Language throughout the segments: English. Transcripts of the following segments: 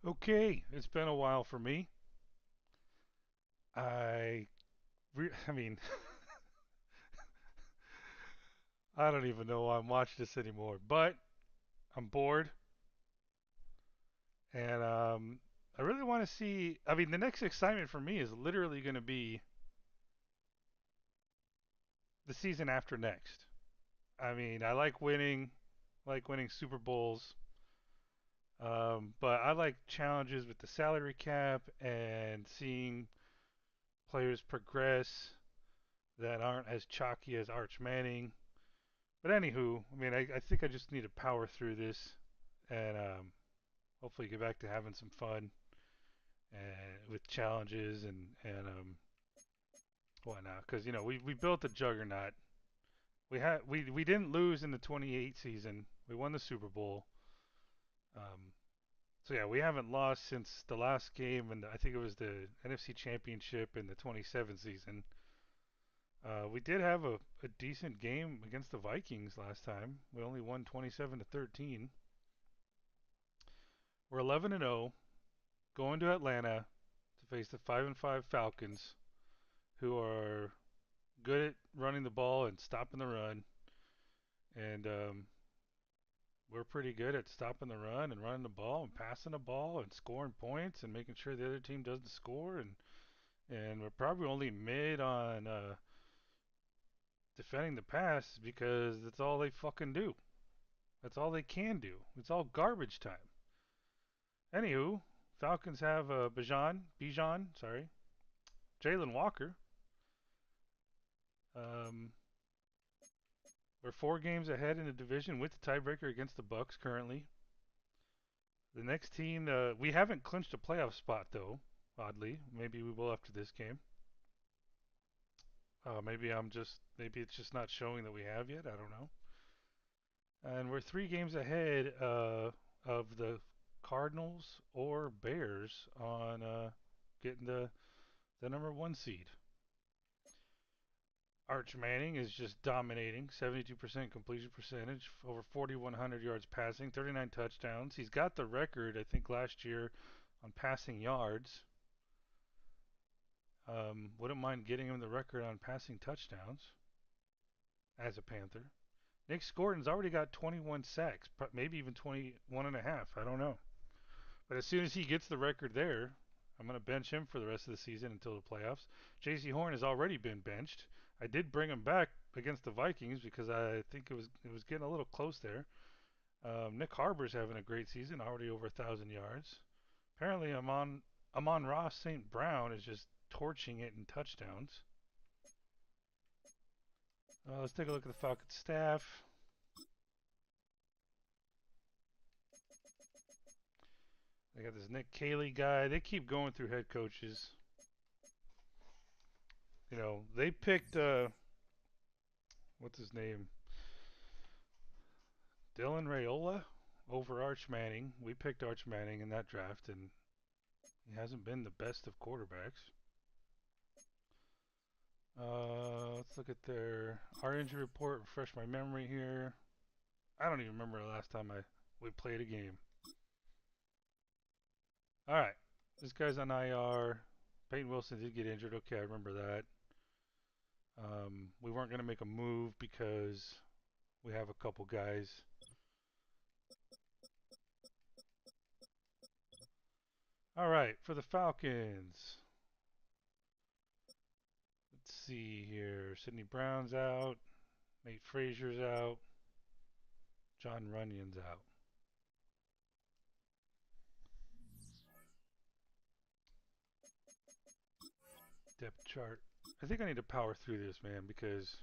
Okay, it's been a while for me. I mean, I don't even know why I'm watching this anymore, but I'm bored, and I really want to see. I mean, the next excitement for me is literally going to be the season after next. I mean, I like winning Super Bowls, but I like challenges with the salary cap and seeing players progress that aren't as chalky as Arch Manning. But anywho, I mean, I think I just need to power through this and hopefully get back to having some fun and with challenges and whatnot. Because we built a juggernaut. We didn't lose in the 28 season. We won the Super Bowl. Um, so yeah, we haven't lost since the last game, and I think it was the NFC Championship in the 27 season. We did have a decent game against the Vikings last time. We only won 27-13. We're 11 and 0, going to Atlanta to face the 5-5 Falcons, who are good at running the ball and stopping the run, and we're pretty good at stopping the run and running the ball and passing the ball and scoring points and making sure the other team doesn't score and we're probably only mid on defending the pass because that's all they fucking do. That's all they can do. It's all garbage time. Anywho, Falcons have Bijan, sorry, Jalen Walker. Um, We're 4 games ahead in the division with the tiebreaker against the Bucks currently. The next team, we haven't clinched a playoff spot though. Oddly, maybe we will after this game. Maybe it's just not showing that we have yet. I don't know. And we're 3 games ahead of the Cardinals or Bears on getting the number 1 seed. Arch Manning is just dominating, 72% completion percentage, over 4,100 yards passing, 39 touchdowns. He's got the record, I think, last year on passing yards. Wouldn't mind getting him the record on passing touchdowns as a Panther. Nick Gordon's already got 21 sacks, maybe even 21 and a half. I don't know. But as soon as he gets the record there, I'm going to bench him for the rest of the season until the playoffs. J.C. Horn has already been benched. I did bring him back against the Vikings because I think it was getting a little close there. Nick Harbor's having a great season, already over 1,000 yards. Apparently, Amon Ross St. Brown is just torching it in touchdowns. Let's take a look at the Falcons staff. They got this Nick Caley guy. They keep going through head coaches. They picked what's his name, Dylan Raiola over Arch Manning. We picked Arch Manning in that draft, and he hasn't been the best of quarterbacks. Let's look at our injury report. Refresh my memory here. I don't even remember the last time we played a game. All right, this guy's on IR. Peyton Wilson did get injured. Okay, I remember that. We weren't going to make a move because we have a couple guys. All right, for the Falcons. Let's see here. Sidney Brown's out. Nate Frazier's out. John Runyon's out. Depth chart. I think I need to power through this, man, because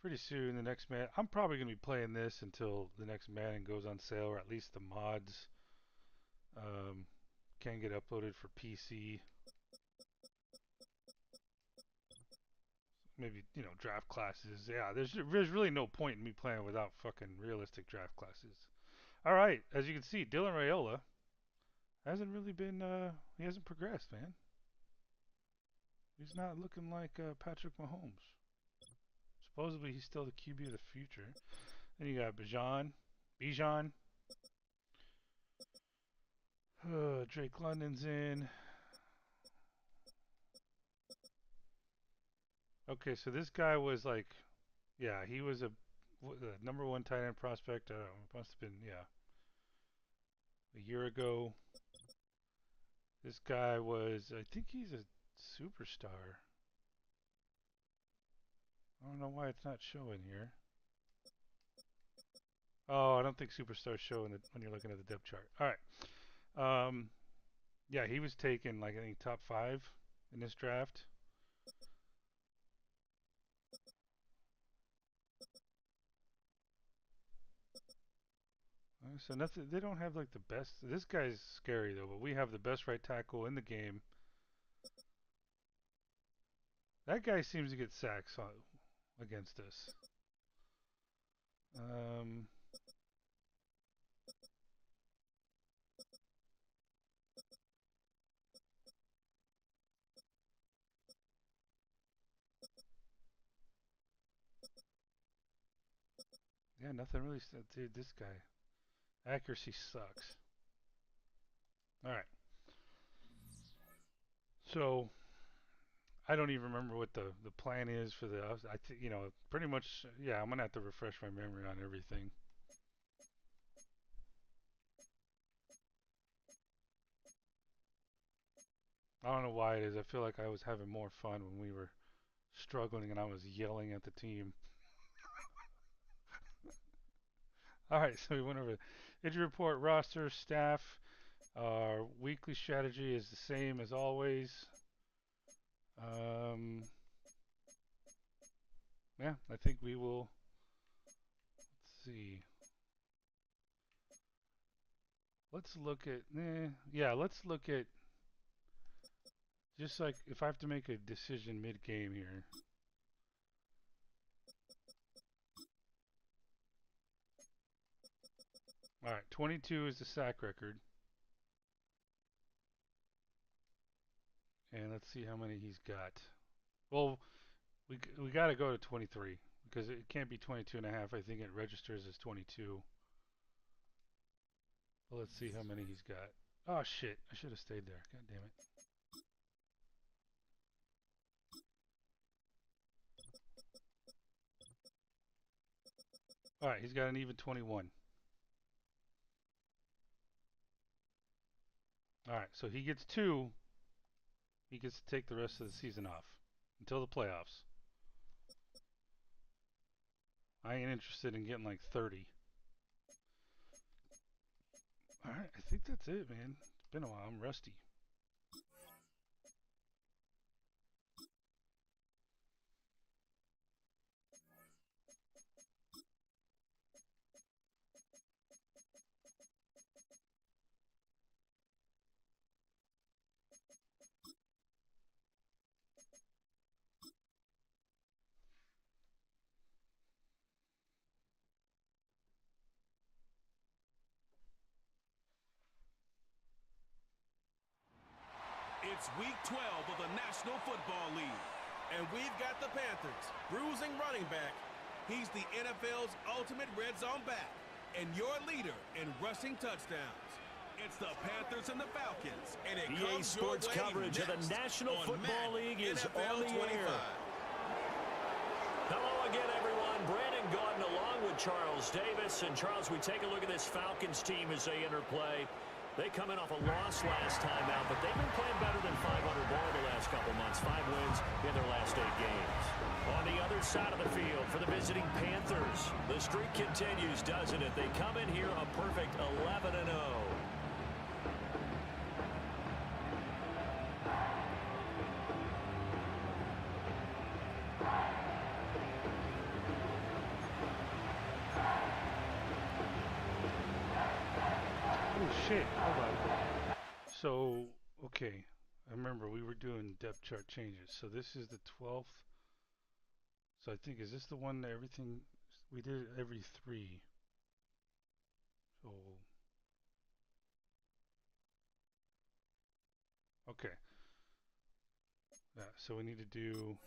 pretty soon the next man. I'm probably going to be playing this until the next Madden goes on sale, or at least the mods um, can get uploaded for PC. Maybe draft classes. Yeah, there's really no point in me playing without fucking realistic draft classes. All right, as you can see, Dylan Raiola hasn't really been. He hasn't progressed, man. He's not looking like Patrick Mahomes. Supposedly he's still the QB of the future. Then you got Bijan. Drake London's in. Okay, so this guy was like, yeah, he was a number one tight end prospect. I don't know, it must have been, yeah, a year ago. This guy was, I think he's a superstar. I don't know why it's not showing here. Oh, I don't think superstars show when you're looking at the depth chart. All right. Yeah, he was taken like I think top 5 in this draft. So nothing. They don't have like the best. This guy's scary though, but we have the best right tackle in the game. That guy seems to get sacks against us. Um, yeah, nothing really. Dude, this guy accuracy sucks. All right, so I don't even remember what the plan is for the. Pretty much. Yeah, I'm gonna have to refresh my memory on everything. I don't know why it is. I feel like I was having more fun when we were struggling and I was yelling at the team. All right, so we went over injury report, roster, staff. Our weekly strategy is the same as always. Um, yeah, I think we will. Let's see. Let's look at. Yeah, let's look at. Just like if I have to make a decision mid game here. All right, 22 is the sack record. And let's see how many he's got. Well, we got to go to 23 because it can't be 22 and a half. I think it registers as 22. Well, let's see how many he's got. Oh shit! I should have stayed there. God damn it. All right, he's got an even 21. All right, so he gets 2. He gets to take the rest of the season off until the playoffs. I ain't interested in getting like 30. All right, I think that's it, man. It's been a while. I'm rusty. It's week 12 of the National Football League, and we've got the Panthers, bruising running back. He's the NFL's ultimate red zone back, and your leader in rushing touchdowns. It's the Panthers and the Falcons, and it EA comes Sports your way coverage of the National Football Madden League is NFL on the 25. air. Hello again, everyone. Brandon Gaudin along with Charles Davis. And Charles, we take a look at this Falcons team as they enter play. They come in off a loss last time out, but they've been playing better than 500 ball the last couple months. 5 wins in their last 8 games. On the other side of the field for the visiting Panthers, the streak continues, doesn't it? They come in here a perfect 11-0. Oh shit! Hold on. So okay, I remember we were doing depth chart changes. So this is the 12th. So I think is this the one that everything we did it every 3. So okay. Yeah, so we need to do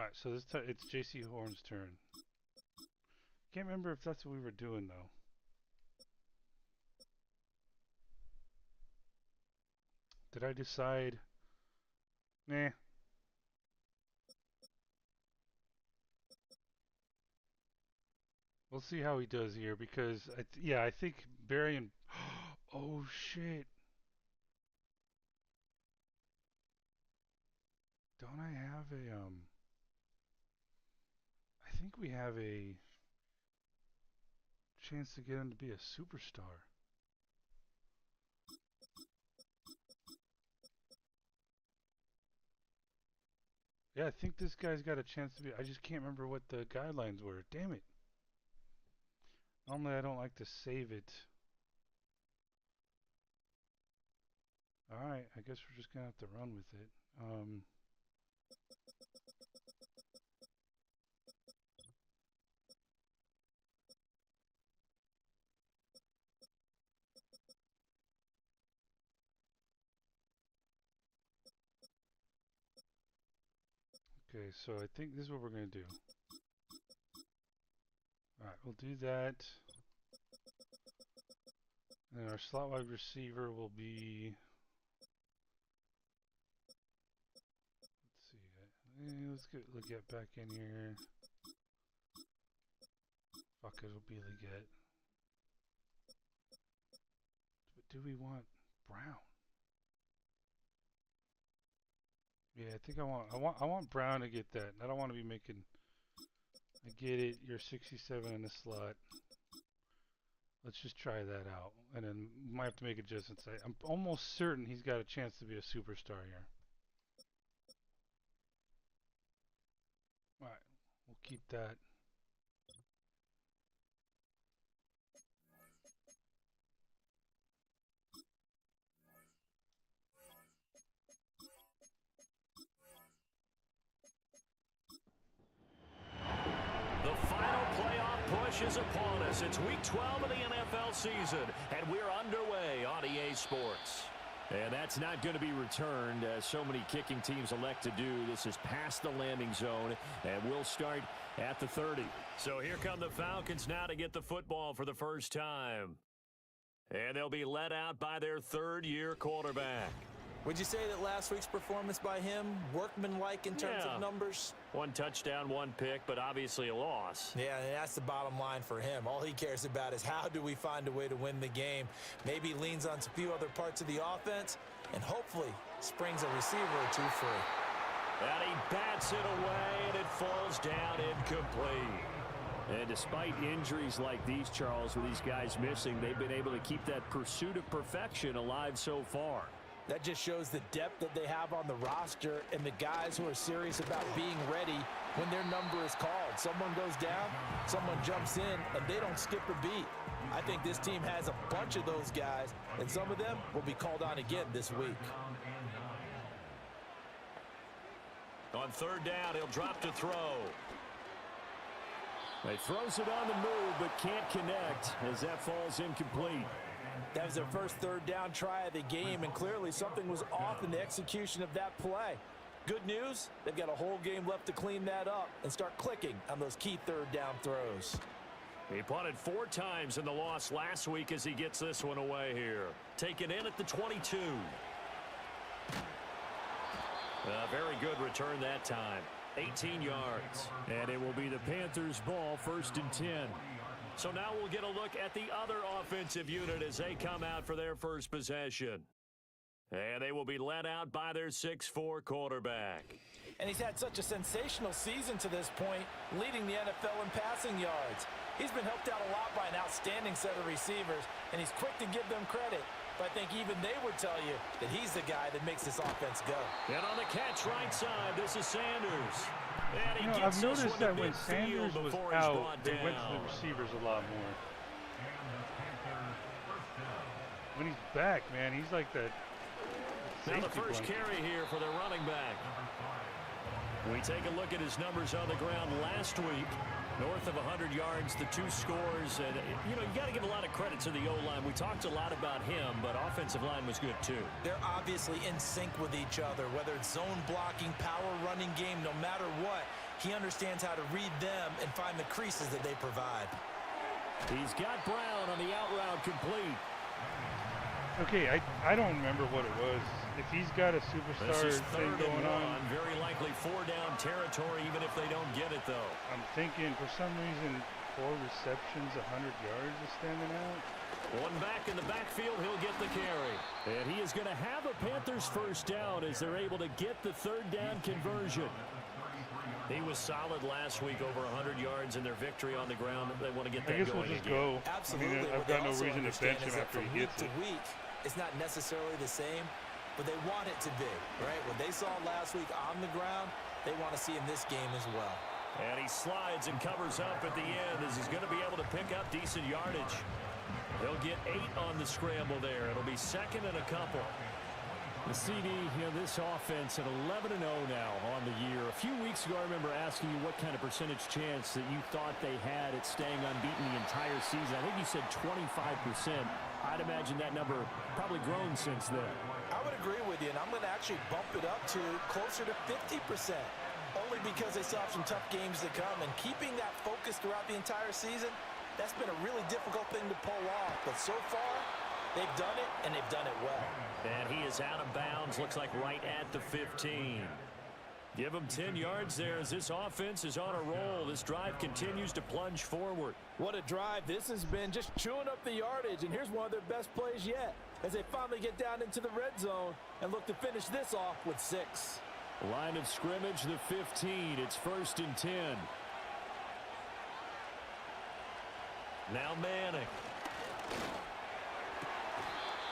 All right, so this time it's J.C. Horn's turn. Can't remember if that's what we were doing though. Did I decide? Nah. We'll see how he does here because I think Barry and oh shit. Don't I have a I think we have a chance to get him to be a superstar. Yeah, I think this guy's got a chance to be. I just can't remember what the guidelines were. Damn it. Normally I don't like to save it. Alright, I guess we're just gonna have to run with it. Okay, so I think this is what we're gonna do. Alright, we'll do that. And our slot wide receiver will be. Let's get back in here. Fuck it, it'll be Leggett. But do we want Brown? Yeah, I think I want Brown to get that. I don't want to be making. I get it. You're 67 in the slot. Let's just try that out, and then we might have to make adjustments. I'm almost certain he's got a chance to be a superstar here. All right, we'll keep that. Is upon us. It's week 12 of the NFL season, and we're underway on EA Sports. And that's not going to be returned, as so many kicking teams elect to do. This is past the landing zone, and we'll start at the 30. So here come the Falcons now to get the football for the first time. And they'll be led out by their third-year quarterback. Would you say that last week's performance by him, workmanlike in terms of numbers? 1 touchdown, 1 pick, but obviously a loss. Yeah, and that's the bottom line for him. All he cares about is how do we find a way to win the game. Maybe leans on a few other parts of the offense, and hopefully springs a receiver or two free. And he bats it away, and it falls down incomplete. And despite injuries like these, Charles, with these guys missing, they've been able to keep that pursuit of perfection alive so far. That just shows the depth that they have on the roster and the guys who are serious about being ready when their number is called. Someone goes down, someone jumps in, and they don't skip a beat. I think this team has a bunch of those guys, and some of them will be called on again this week. On third down, he'll drop to throw. He throws it on the move, but can't connect as that falls incomplete. That was their first third down try of the game, and clearly something was off in the execution of that play. Good news, they've got a whole game left to clean that up and start clicking on those key third down throws. He punted 4 times in the loss last week as he gets this one away here. Taken in at the 22. A very good return that time. 18 yards. And it will be the Panthers' ball, 1st and 10. So now we'll get a look at the other offensive unit as they come out for their first possession. And they will be led out by their 6'4" quarterback. And he's had such a sensational season to this point, leading the NFL in passing yards. He's been helped out a lot by an outstanding set of receivers, and he's quick to give them credit. But I think even they would tell you that he's the guy that makes this offense go. And on the catch right side, this is Sanders. And he gets I've noticed that when Sanders was out, they went to the receivers a lot more. When he's back, man, he's like that. Now the first carry here for the running back. We take a look at his numbers on the ground last week. North of 100 yards, the 2 scores. And, you got to give a lot of credit to the O-line. We talked a lot about him, but offensive line was good, too. They're obviously in sync with each other, whether it's zone blocking, power running game, no matter what. He understands how to read them and find the creases that they provide. He's got Brown on the out route complete. Okay, I don't remember what it was. If he's got a superstar thing going on. Very likely 4-down territory, even if they don't get it, though. I'm thinking, for some reason, 4 receptions, 100 yards is standing out. One back in the backfield, he'll get the carry. And he is going to have a Panthers first down as they're able to get the 3rd down conversion. He was solid last week, over 100 yards in their victory on the ground. They want to get that going. I guess we'll just go. Absolutely. I mean, I've got no reason to bench him after he hits it. Week, it's not necessarily the same, but they want it to be, right? What they saw last week on the ground, they want to see in this game as well. And he slides and covers up at the end as he's going to be able to pick up decent yardage. They'll get 8 on the scramble there. It'll be 2nd and a couple. The CD, this offense at 11-0 now on the year. A few weeks ago, I remember asking you what kind of percentage chance that you thought they had at staying unbeaten the entire season. I think you said 25%. I'd imagine that number probably grown since then. I would agree with you, and I'm going to actually bump it up to closer to 50%. Only because they still have some tough games to come, and keeping that focus throughout the entire season, that's been a really difficult thing to pull off. But so far, they've done it, and they've done it well. And he is out of bounds, looks like right at the 15. Give him 10 yards there as this offense is on a roll. This drive continues to plunge forward. What a drive. This has been just chewing up the yardage, and here's one of their best plays yet as they finally get down into the red zone and look to finish this off with 6. Line of scrimmage, the 15. It's 1st and 10. Now Manning.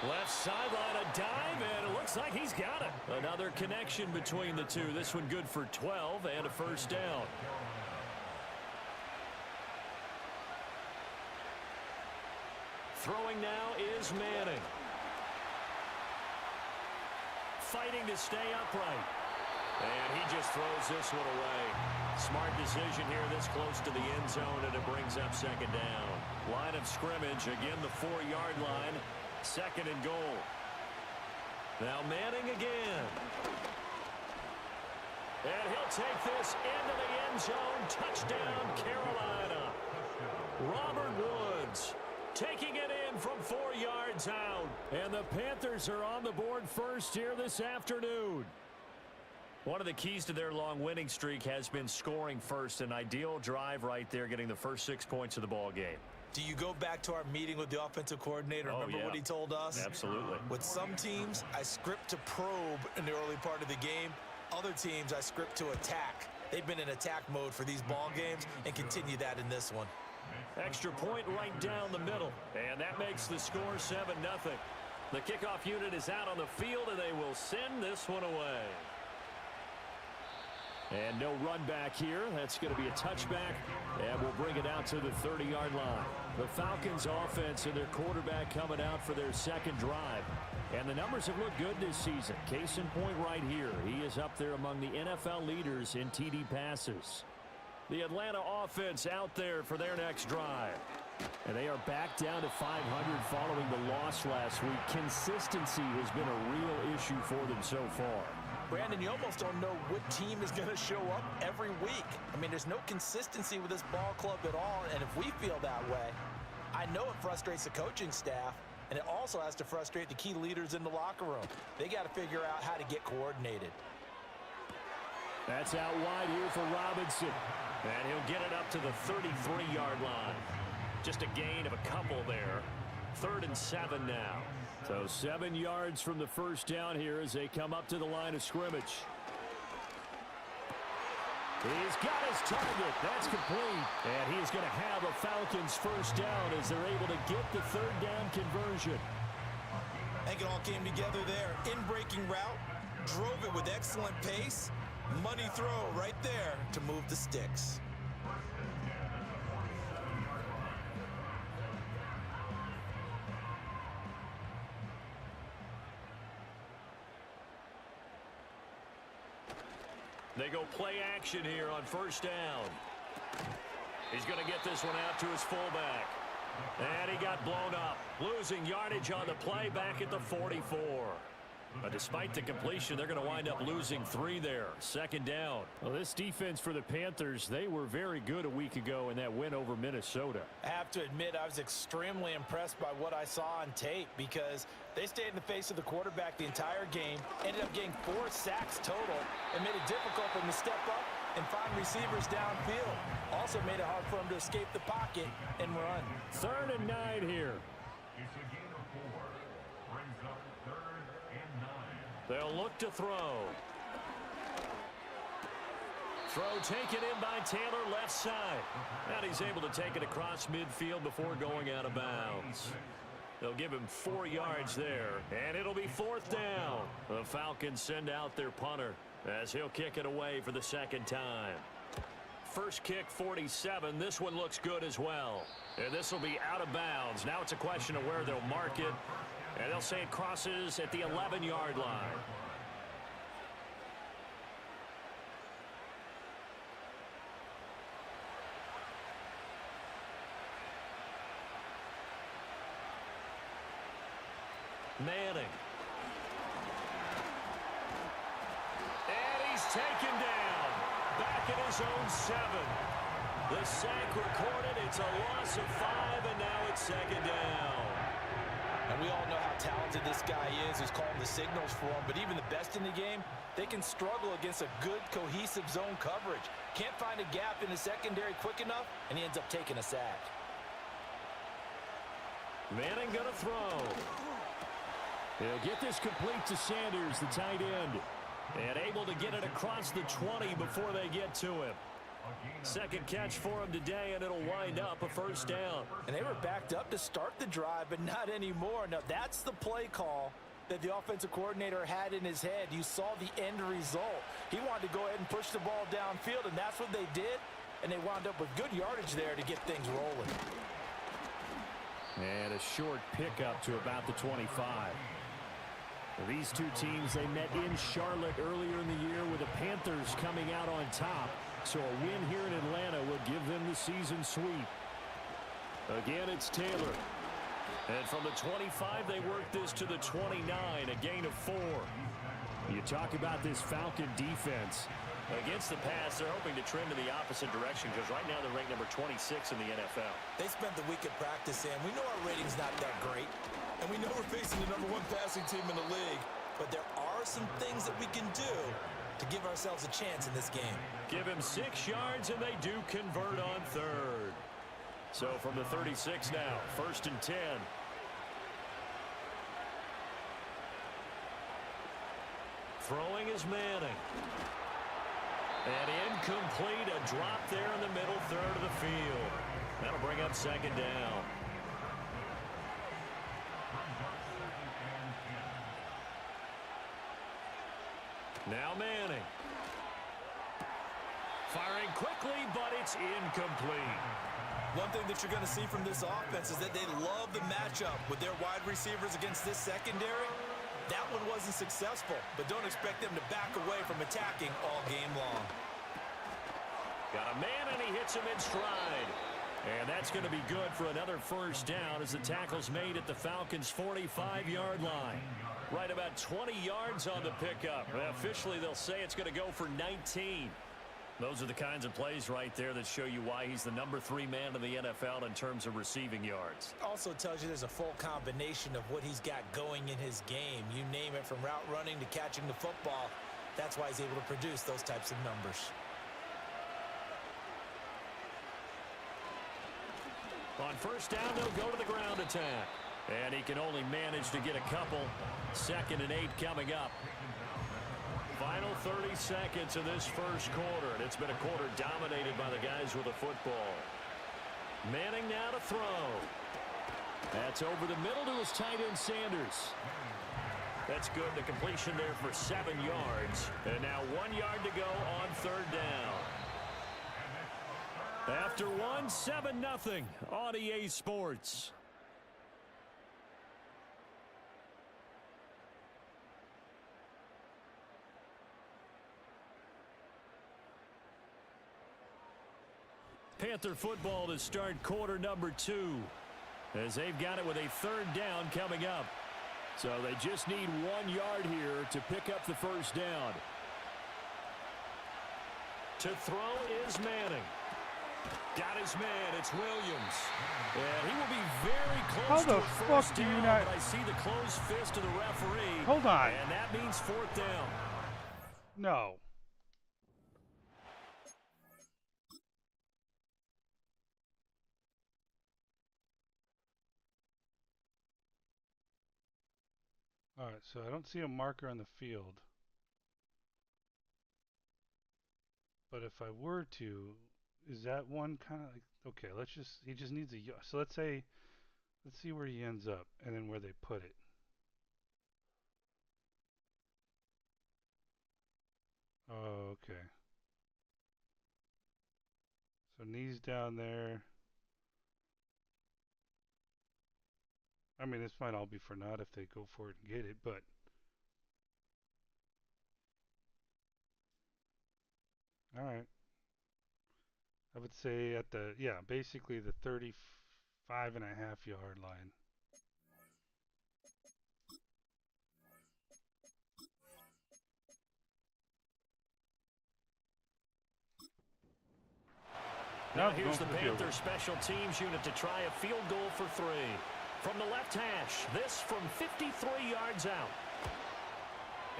Left sideline, a dive, and it looks like he's got it. Another connection between the two. This one good for 12 and a first down. Throwing now is Manning. Fighting to stay upright. And he just throws this one away. Smart decision here this close to the end zone, and it brings up 2nd down. Line of scrimmage, again the 4-yard line. 2nd and goal. Now Manning again. And he'll take this into the end zone. Touchdown, Carolina. Robert Woods taking it in from 4 yards out. And the Panthers are on the board first here this afternoon. One of the keys to their long winning streak has been scoring first. An ideal drive right there, getting the first 6 points of the ball game. Do you go back to our meeting with the offensive coordinator? Remember what he told us? Absolutely. With some teams, I script to probe in the early part of the game. Other teams, I script to attack. They've been in attack mode for these ball games and continue that in this one. Extra point right down the middle. And that makes the score 7-0. The kickoff unit is out on the field, and they will send this one away. And no run back here. That's going to be a touchback, and we'll bring it out to the 30-yard line. The Falcons offense and their quarterback coming out for their 2nd drive. And the numbers have looked good this season. Case in point right here. He is up there among the NFL leaders in TD passes. The Atlanta offense out there for their next drive. And they are back down to 500 following the loss last week. Consistency has been a real issue for them so far. Brandon, you almost don't know what team is going to show up every week. I mean, there's no consistency with this ball club at all, and if we feel that way, I know it frustrates the coaching staff, and it also has to frustrate the key leaders in the locker room. They got to figure out how to get coordinated. That's out wide here for Robinson, and he'll get it up to the 33-yard line. Just a gain of a couple there. 3rd and 7 now. So 7 yards from the first down here as they come up to the line of scrimmage. He's got his target. That's complete. And he's going to have a Falcons first down as they're able to get the 3rd down conversion. I think it all came together there. In-breaking route, drove it with excellent pace. Money throw right there to move the sticks. They go play action here on first down. He's going to get this one out to his fullback. And he got blown up. Losing yardage on the play back at the 44. But despite the completion, they're going to wind up losing 3 there. Second down. Well, this defense for the Panthers, they were very good a week ago in that win over Minnesota. I have to admit, I was extremely impressed by what I saw on tape because they stayed in the face of the quarterback the entire game, ended up getting 4 sacks total, and made it difficult for them to step up and find receivers downfield. Also made it hard for them to escape the pocket and run. 3rd and 9 here. They'll look to throw. Throw taken in by Taylor, left side. And he's able to take it across midfield before going out of bounds. They'll give him 4 yards there, and it'll be 4th down. The Falcons send out their punter as he'll kick it away for the second time. First kick, 47. This one looks good as well. And this will be out of bounds. Now it's a question of where they'll mark it. And they'll say it crosses at the 11-yard line. Manning. And he's taken down. Back at his own 7. The sack recorded. It's a loss of 5, and now it's second down. And we all know how talented this guy is who's calling the signals for him, but even the best in the game, they can struggle against a good, cohesive zone coverage. Can't find a gap in the secondary quick enough, and he ends up taking a sack. Manning gonna throw. He'll get this complete to Sanders, the tight end. And able to get it across the 20 before they get to him. Second catch for him today, and it'll wind up a first down. And they were backed up to start the drive, but not anymore. Now, that's the play call that the offensive coordinator had in his head. You saw the end result. He wanted to go ahead and push the ball downfield, and that's what they did. And they wound up with good yardage there to get things rolling. And a short pickup to about the 25. These two teams, they met in Charlotte earlier in the year with the Panthers coming out on top. So a win here in Atlanta will give them the season sweep. Again, it's Taylor. And from the 25, they work this to the 29, a gain of 4. You talk about this Falcon defense. Against the pass, they're hoping to trend in the opposite direction because right now they're ranked number 26 in the NFL. They spent the week at practice, and we know our rating's not that great. And we know we're facing the #1 passing team in the league. But there are some things that we can do to give ourselves a chance in this game. Give him 6 yards, and they do convert on 3rd. So from the 36 now, 1st and 10. Throwing is Manning. And incomplete, a drop there in the middle 3rd of the field. That'll bring up 2nd down. Now Manning. Firing quickly, but it's incomplete. One thing that you're going to see from this offense is that they love the matchup with their wide receivers against this secondary. That one wasn't successful, but don't expect them to back away from attacking all game long. Got a man, and he hits him in stride. And that's going to be good for another first down as the tackle's made at the Falcons' 45-yard line. Right about 20 yards on the pickup. Officially, they'll say it's going to go for 19. Those are the kinds of plays right there that show you why he's the #3 man in the NFL in terms of receiving yards. Also tells you there's a full combination of what he's got going in his game. You name it, from route running to catching the football. That's why he's able to produce those types of numbers. On first down, they'll go to the ground attack. And he can only manage to get a couple. 2nd and 8 coming up. Final 30 seconds of this first quarter, and it's been a quarter dominated by the guys with the football. Manning now to throw. That's over the middle to his tight end, Sanders. That's good. The completion there for 7 yards. And now 1 yard to go on 3rd down. After one, 7-0 on EA Sports. Panther football to start quarter number 2 as they've got it with a 3rd down coming up. So they just need 1 yard here to pick up the first down. To throw is Manning. Got his man. It's Williams. And he will be very close to a first down, but I see the closed fist of the referee. Hold on. And that means 4th down. No. All right, so I don't see a marker on the field. But if I were to, is that one kind of like, okay, he just needs a, so let's see where he ends up and then where they put it. Oh, okay. So knees down there. I mean, this might all be for naught if they go for it and get it, but all right. I would say at the, basically the 35.5-yard line. Now here's the Panthers special teams unit to try a field goal for 3. From the left hash, this from 53 yards out.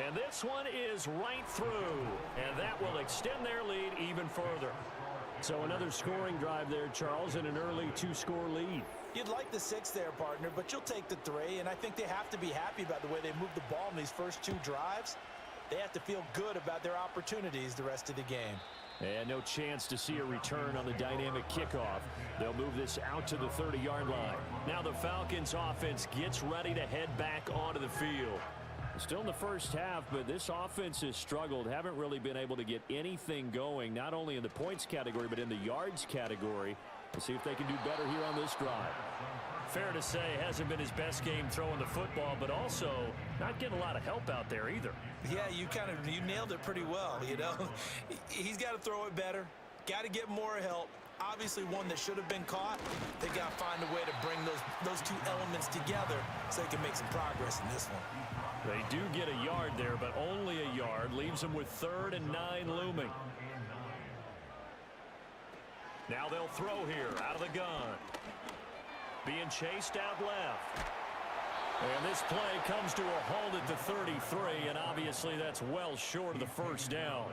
And this one is right through. And that will extend their lead even further. So another scoring drive there, Charles, and an early 2-score lead. You'd like the 6 there, partner, but you'll take the 3. And I think they have to be happy about the way they moved the ball in these first 2 drives. They have to feel good about their opportunities the rest of the game. And no chance to see a return on the dynamic kickoff. They'll move this out to the 30-yard line. Now the Falcons offense gets ready to head back onto the field. Still in the first half, but this offense has struggled. Haven't really been able to get anything going, not only in the points category, but in the yards category. We'll see if they can do better here on this drive. Fair to say, hasn't been his best game throwing the football, but also not getting a lot of help out there either. Yeah, you nailed it pretty well, you know. He's got to throw it better, got to get more help. Obviously one that should have been caught. They got to find a way to bring those 2 elements together so they can make some progress in this one. They do get a yard there, but only a yard. Leaves them with 3rd and 9 looming. Now they'll throw here out of the gun. Being chased out left. And this play comes to a halt at the 33, and obviously that's well short of the first down.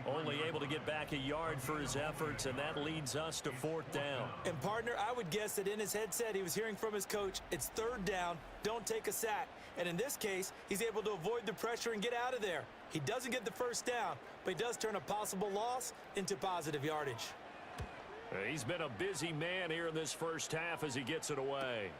Only able to get back a yard for his efforts, and that leads us to 4th down. And partner, I would guess that in his headset he was hearing from his coach, it's 3rd down, don't take a sack. And in this case, he's able to avoid the pressure and get out of there. He doesn't get the first down, but he does turn a possible loss into positive yardage. He's been a busy man here in this first half as he gets it away.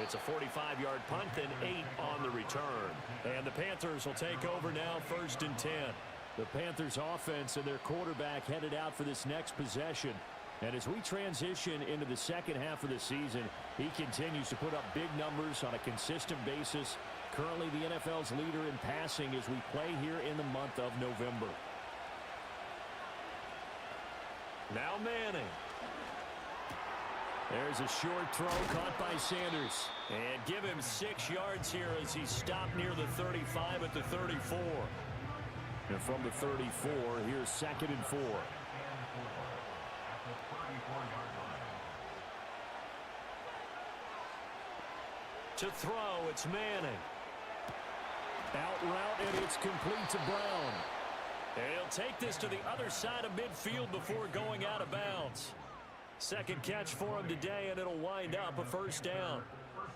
It's a 45-yard punt and 8 on the return. And the Panthers will take over now, 1st and 10. The Panthers offense and their quarterback headed out for this next possession. And as we transition into the second half of the season, he continues to put up big numbers on a consistent basis. Currently the NFL's leader in passing as we play here in the month of November. Now Manning. There's a short throw caught by Sanders. And give him 6 yards here as he's stopped near the 35 at the 34. And from the 34, here's 2nd and 4. To throw, it's Manning. Out route, and it's complete to Brown. And he'll take this to the other side of midfield before going out of bounds. Second catch for him today, and it'll wind up a 1st down.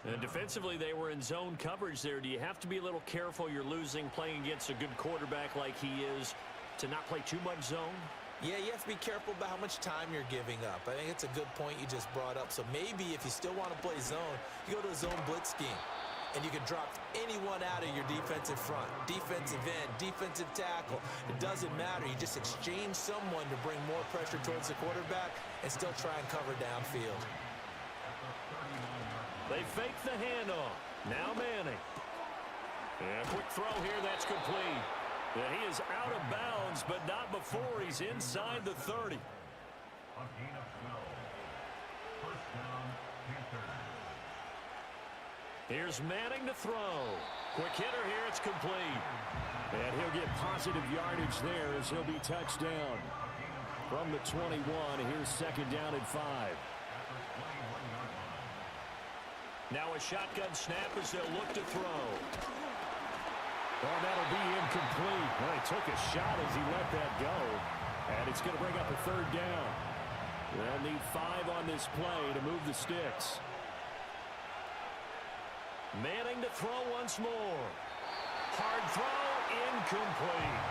And defensively, they were in zone coverage there. Do you have to be a little careful? You're losing playing against a good quarterback like he is to not play too much zone? Yeah, you have to be careful about how much time you're giving up. I think it's a good point you just brought up. So maybe if you still want to play zone, you go to a zone blitz scheme. And you can drop anyone out of your defensive front, defensive end, defensive tackle. It doesn't matter. You just exchange someone to bring more pressure towards the quarterback and still try and cover downfield. They fake the handoff. Now Manning. And a quick throw here, that's complete. And he is out of bounds, but not before he's inside the 30. Here's Manning to throw. Quick hitter here. It's complete. And he'll get positive yardage there as he'll be touched down. From the 21, here's second down and 5. Now a shotgun snap as they'll look to throw. Oh, that'll be incomplete. Well, he took a shot as he let that go. And it's going to bring up a third down. They'll need 5 on this play to move the sticks. Manning to throw once more. Hard throw, incomplete.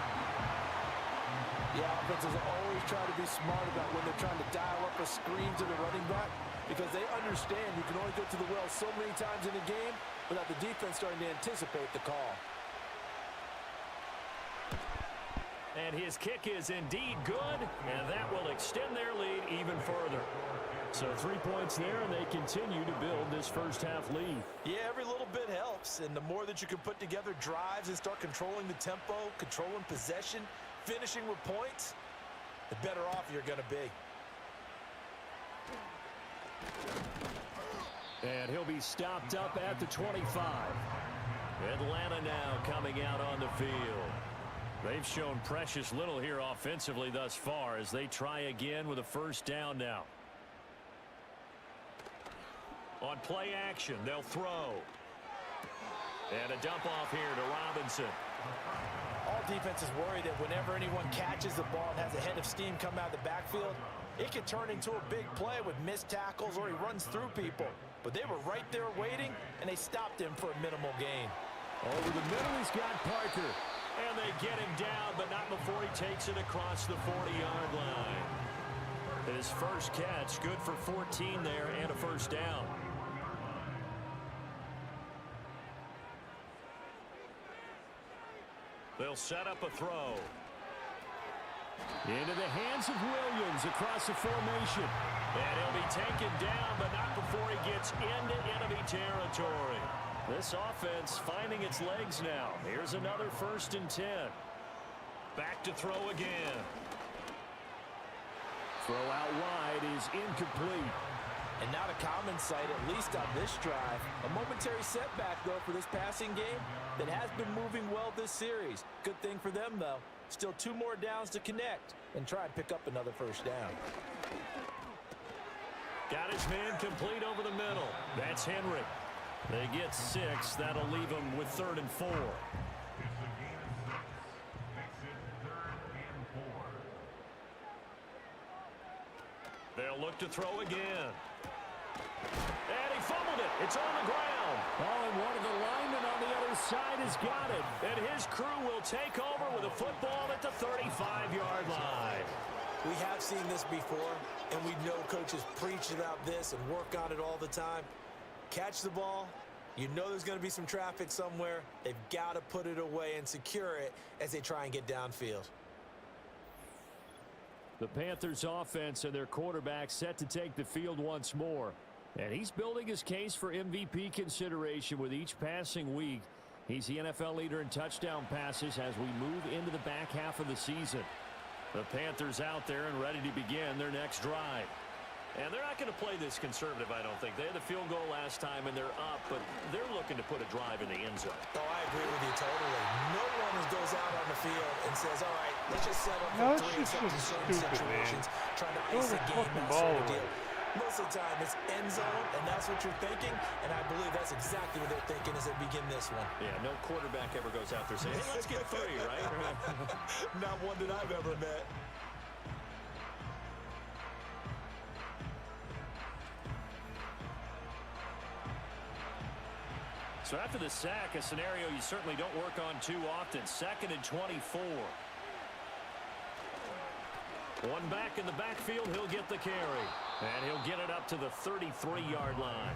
Yeah, offenses always try to be smart about when they're trying to dial up a screen to the running back because they understand you can only go to the well so many times in a game without the defense starting to anticipate the call. And his kick is indeed good, and that will extend their lead even further. So 3 points there, and they continue to build this first-half lead. Yeah, every little bit helps, and the more that you can put together drives and start controlling the tempo, controlling possession, finishing with points, the better off you're going to be. And he'll be stopped up at the 25. Atlanta now coming out on the field. They've shown precious little here offensively thus far as they try again with a first down now. On play action, they'll throw. And a dump off here to Robinson. All defenses worry that whenever anyone catches the ball and has a head of steam come out of the backfield, it can turn into a big play with missed tackles or he runs through people. But they were right there waiting, and they stopped him for a minimal gain. Over the middle, he's got Parker. And they get him down, but not before he takes it across the 40-yard line. His first catch, good for 14 there and a first down. They'll set up a throw. Into the hands of Williams across the formation. And he'll be taken down, but not before he gets into enemy territory. This offense finding its legs now. Here's another 1st and 10. Back to throw again. Throw out wide is incomplete. And not a common sight, at least on this drive. A momentary setback, though, for this passing game that has been moving well this series. Good thing for them, though. Still 2 more downs to connect and try and pick up another first down. Got his man complete over the middle. That's Henry. They get 6. That'll leave them with 3rd and 4. They'll look to throw again. And he fumbled it. It's on the ground. Oh, and one of the linemen on the other side has got it. And his crew will take over with a football at the 35-yard line. We have seen this before, and we know coaches preach about this and work on it all the time. Catch the ball. You know there's going to be some traffic somewhere. They've got to put it away and secure it as they try and get downfield. The Panthers offense and their quarterback set to take the field once more. And he's building his case for MVP consideration with each passing week. He's the NFL leader in touchdown passes as we move into the back half of the season. The Panthers out there and ready to begin their next drive. And they're not going to play this conservative, I don't think. They had the field goal last time, and they're up, but they're looking to put a drive in the end zone. Oh, I agree with you totally. No one goes out on the field and says, all right, let's just settle No, for 3 it's just in certain stupid, situations, man. trying to Throw ice the a game, fucking that ball sort of away. deal. Most of the time, it's end zone, and that's what you're thinking, and I believe that's exactly what they're thinking as they begin this one. Yeah, no quarterback ever goes out there saying, hey, let's get 3, right? Not one that I've ever met. So after the sack, a scenario you certainly don't work on too often. 2nd and 24. One back in the backfield, he'll get the carry. And he'll get it up to the 33-yard line.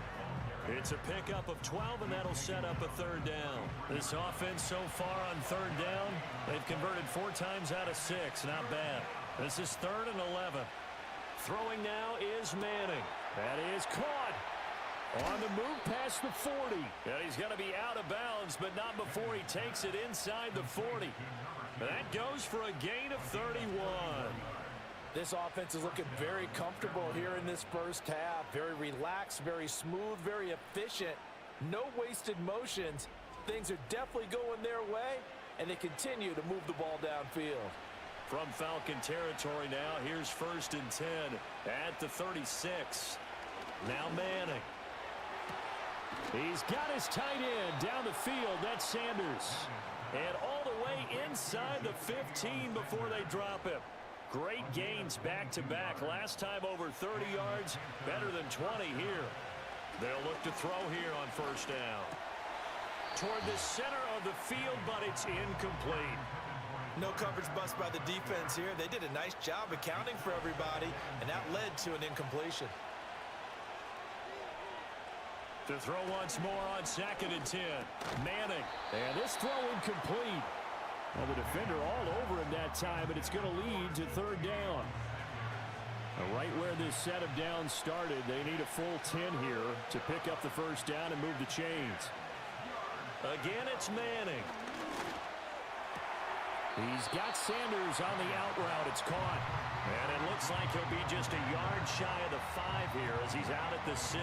It's a pickup of 12, and that'll set up a 3rd down. This offense so far on 3rd down, they've converted 4 times out of 6. Not bad. This is 3rd and 11. Throwing now is Manning. That is caught. On the move past the 40. And he's going to be out of bounds, but not before he takes it inside the 40. That goes for a gain of 31. This offense is looking very comfortable here in this first half. Very relaxed, very smooth, very efficient. No wasted motions. Things are definitely going their way, and they continue to move the ball downfield. From Falcon territory now, here's 1st and 10 at the 36. Now Manning. He's got his tight end down the field. That's Sanders. And all the way inside the 15 before they drop him. Great gains back-to-back. Last time over 30 yards, better than 20 here. They'll look to throw here on 1st down. Toward the center of the field, but it's incomplete. No coverage bust by the defense here. They did a nice job accounting for everybody, and that led to an incompletion. To throw once more on 2nd and 10. Manning. And this throw incomplete. Well, the defender all over him that time, but it's going to lead to 3rd down. Right where this set of downs started, they need a full 10 here to pick up the 1st down and move the chains. Again, it's Manning. He's got Sanders on the out route. It's caught. And it looks like he'll be just a yard shy of the 5 here as he's out at the 6.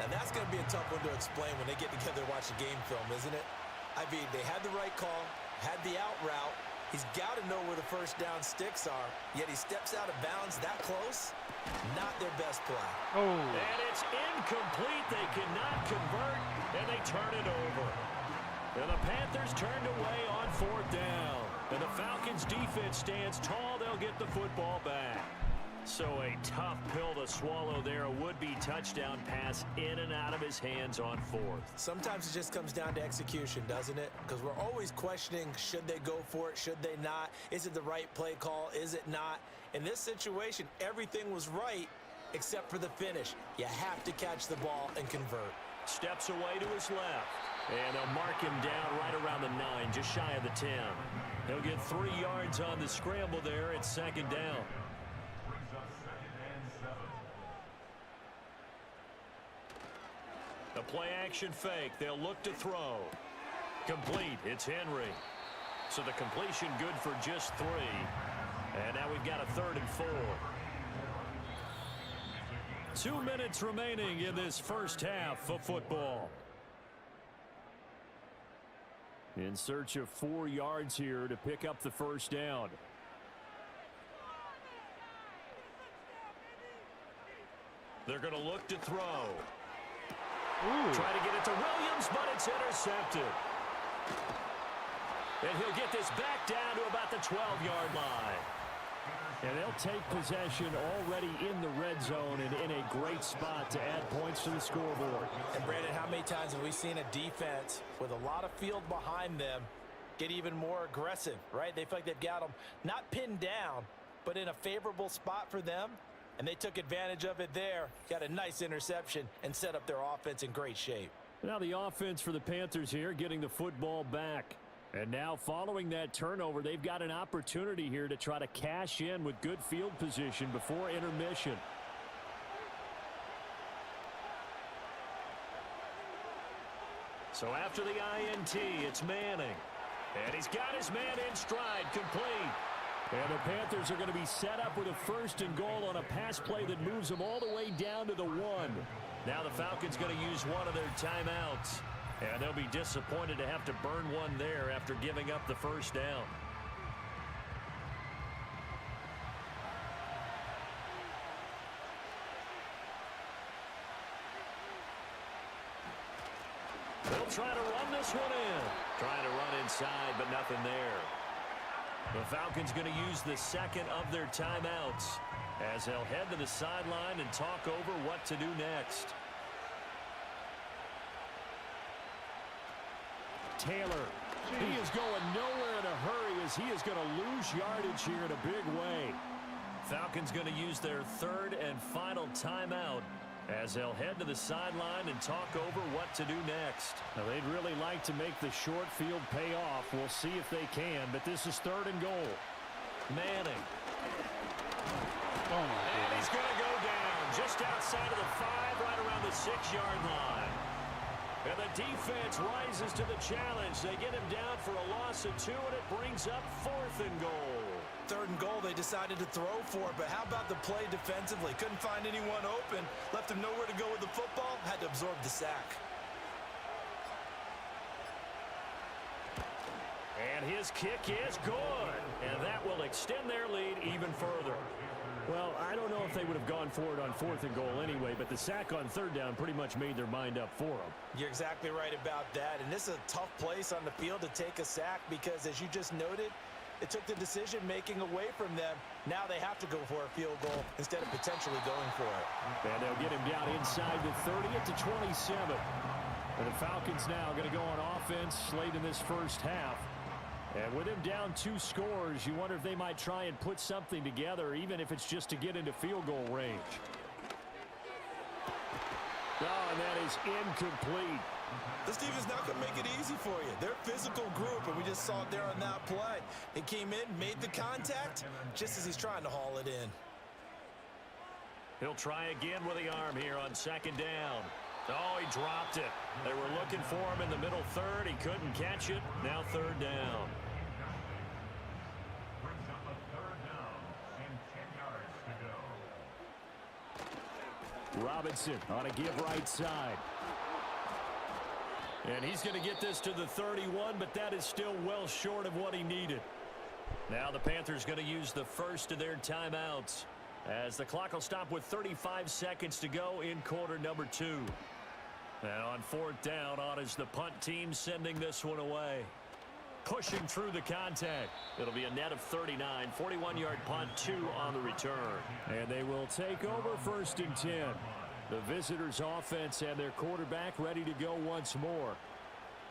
Now, that's going to be a tough one to explain when they get together and watch the game film, isn't it? I mean, they had the right call, had the out route. He's got to know where the 1st down sticks are, yet he steps out of bounds that close. Not their best play. Oh. And it's incomplete. They cannot convert, and they turn it over. And the Panthers turned away on 4th down. And the Falcons' defense stands tall. They'll get the football back. So a tough pill to swallow there. A would-be touchdown pass in and out of his hands on 4th. Sometimes it just comes down to execution, doesn't it? Because we're always questioning, should they go for it, should they not? Is it the right play call, is it not? In this situation, everything was right except for the finish. You have to catch the ball and convert. Steps away to his left. And they'll mark him down right around the 9, just shy of the 10. He'll get 3 yards on the scramble there. It's 2nd down. The play-action fake. They'll look to throw. Complete. It's Henry. So the completion good for just 3. And now we've got a 3rd and 4. 2 minutes remaining in this 1st half of football. In search of 4 yards here to pick up the 1st down. They're going to look to throw. Ooh. Try to get it to Williams, but it's intercepted. And he'll get this back down to about the 12-yard line. And they'll take possession already in the red zone and in a great spot to add points to the scoreboard. And Brandon, how many times have we seen a defense with a lot of field behind them get even more aggressive, right? They feel like they've got them not pinned down, but in a favorable spot for them. And they took advantage of it there. Got a nice interception and set up their offense in great shape. Now the offense for the Panthers here getting the football back. And now following that turnover, they've got an opportunity here to try to cash in with good field position before intermission. So after the INT, it's Manning. And he's got his man in stride, complete. And the Panthers are going to be set up with a 1st and goal on a pass play that moves them all the way down to the 1. Now the Falcons going to use one of their timeouts. And they'll be disappointed to have to burn one there after giving up the 1st down. They'll try to run this one in. Trying to run inside, but nothing there. The Falcons going to use the 2nd of their timeouts as they'll head to the sideline and talk over what to do next. Taylor, he is going nowhere in a hurry as he is going to lose yardage here in a big way. Falcons going to use their 3rd and final timeout as they'll head to the sideline and talk over what to do next. Now, they'd really like to make the short field pay off. We'll see if they can, but this is 3rd and goal. Manning. Oh, my And he's going to go down just outside of the 5, right around the 6-yard line. And the defense rises to the challenge. They get him down for a loss of 2, and it brings up 4th and goal. 3rd and goal, they decided to throw for it, but how about the play defensively? Couldn't find anyone open, left him nowhere to go with the football, had to absorb the sack. And his kick is good, and that will extend their lead even further. Well, I don't know if they would have gone for it on 4th and goal anyway, but the sack on 3rd down pretty much made their mind up for them. You're exactly right about that, and this is a tough place on the field to take a sack because, as you just noted, it took the decision-making away from them. Now they have to go for a field goal instead of potentially going for it. And they'll get him down inside the 30 at the 27. And the Falcons now going to go on offense late in this first half. And with him down 2 scores, you wonder if they might try and put something together, even if it's just to get into field goal range. Oh, and that is incomplete. This team is not going to make it easy for you. They're a physical group, and we just saw it there on that play. It came in, made the contact, just as he's trying to haul it in. He'll try again with the arm here on 2nd down. Oh, he dropped it. They were looking for him in the middle 3rd. He couldn't catch it. Now 3rd down. Robinson on a give right side. And he's going to get this to the 31, but that is still well short of what he needed. Now the Panthers going to use the first of their timeouts, as the clock will stop with 35 seconds to go in quarter number 2. And on 4th down, on is the punt team sending this one away. Pushing through the contact. It'll be a net of 39, 41-yard punt, 2 on the return. And they will take over 1st and 10. The visitors' offense and their quarterback ready to go once more.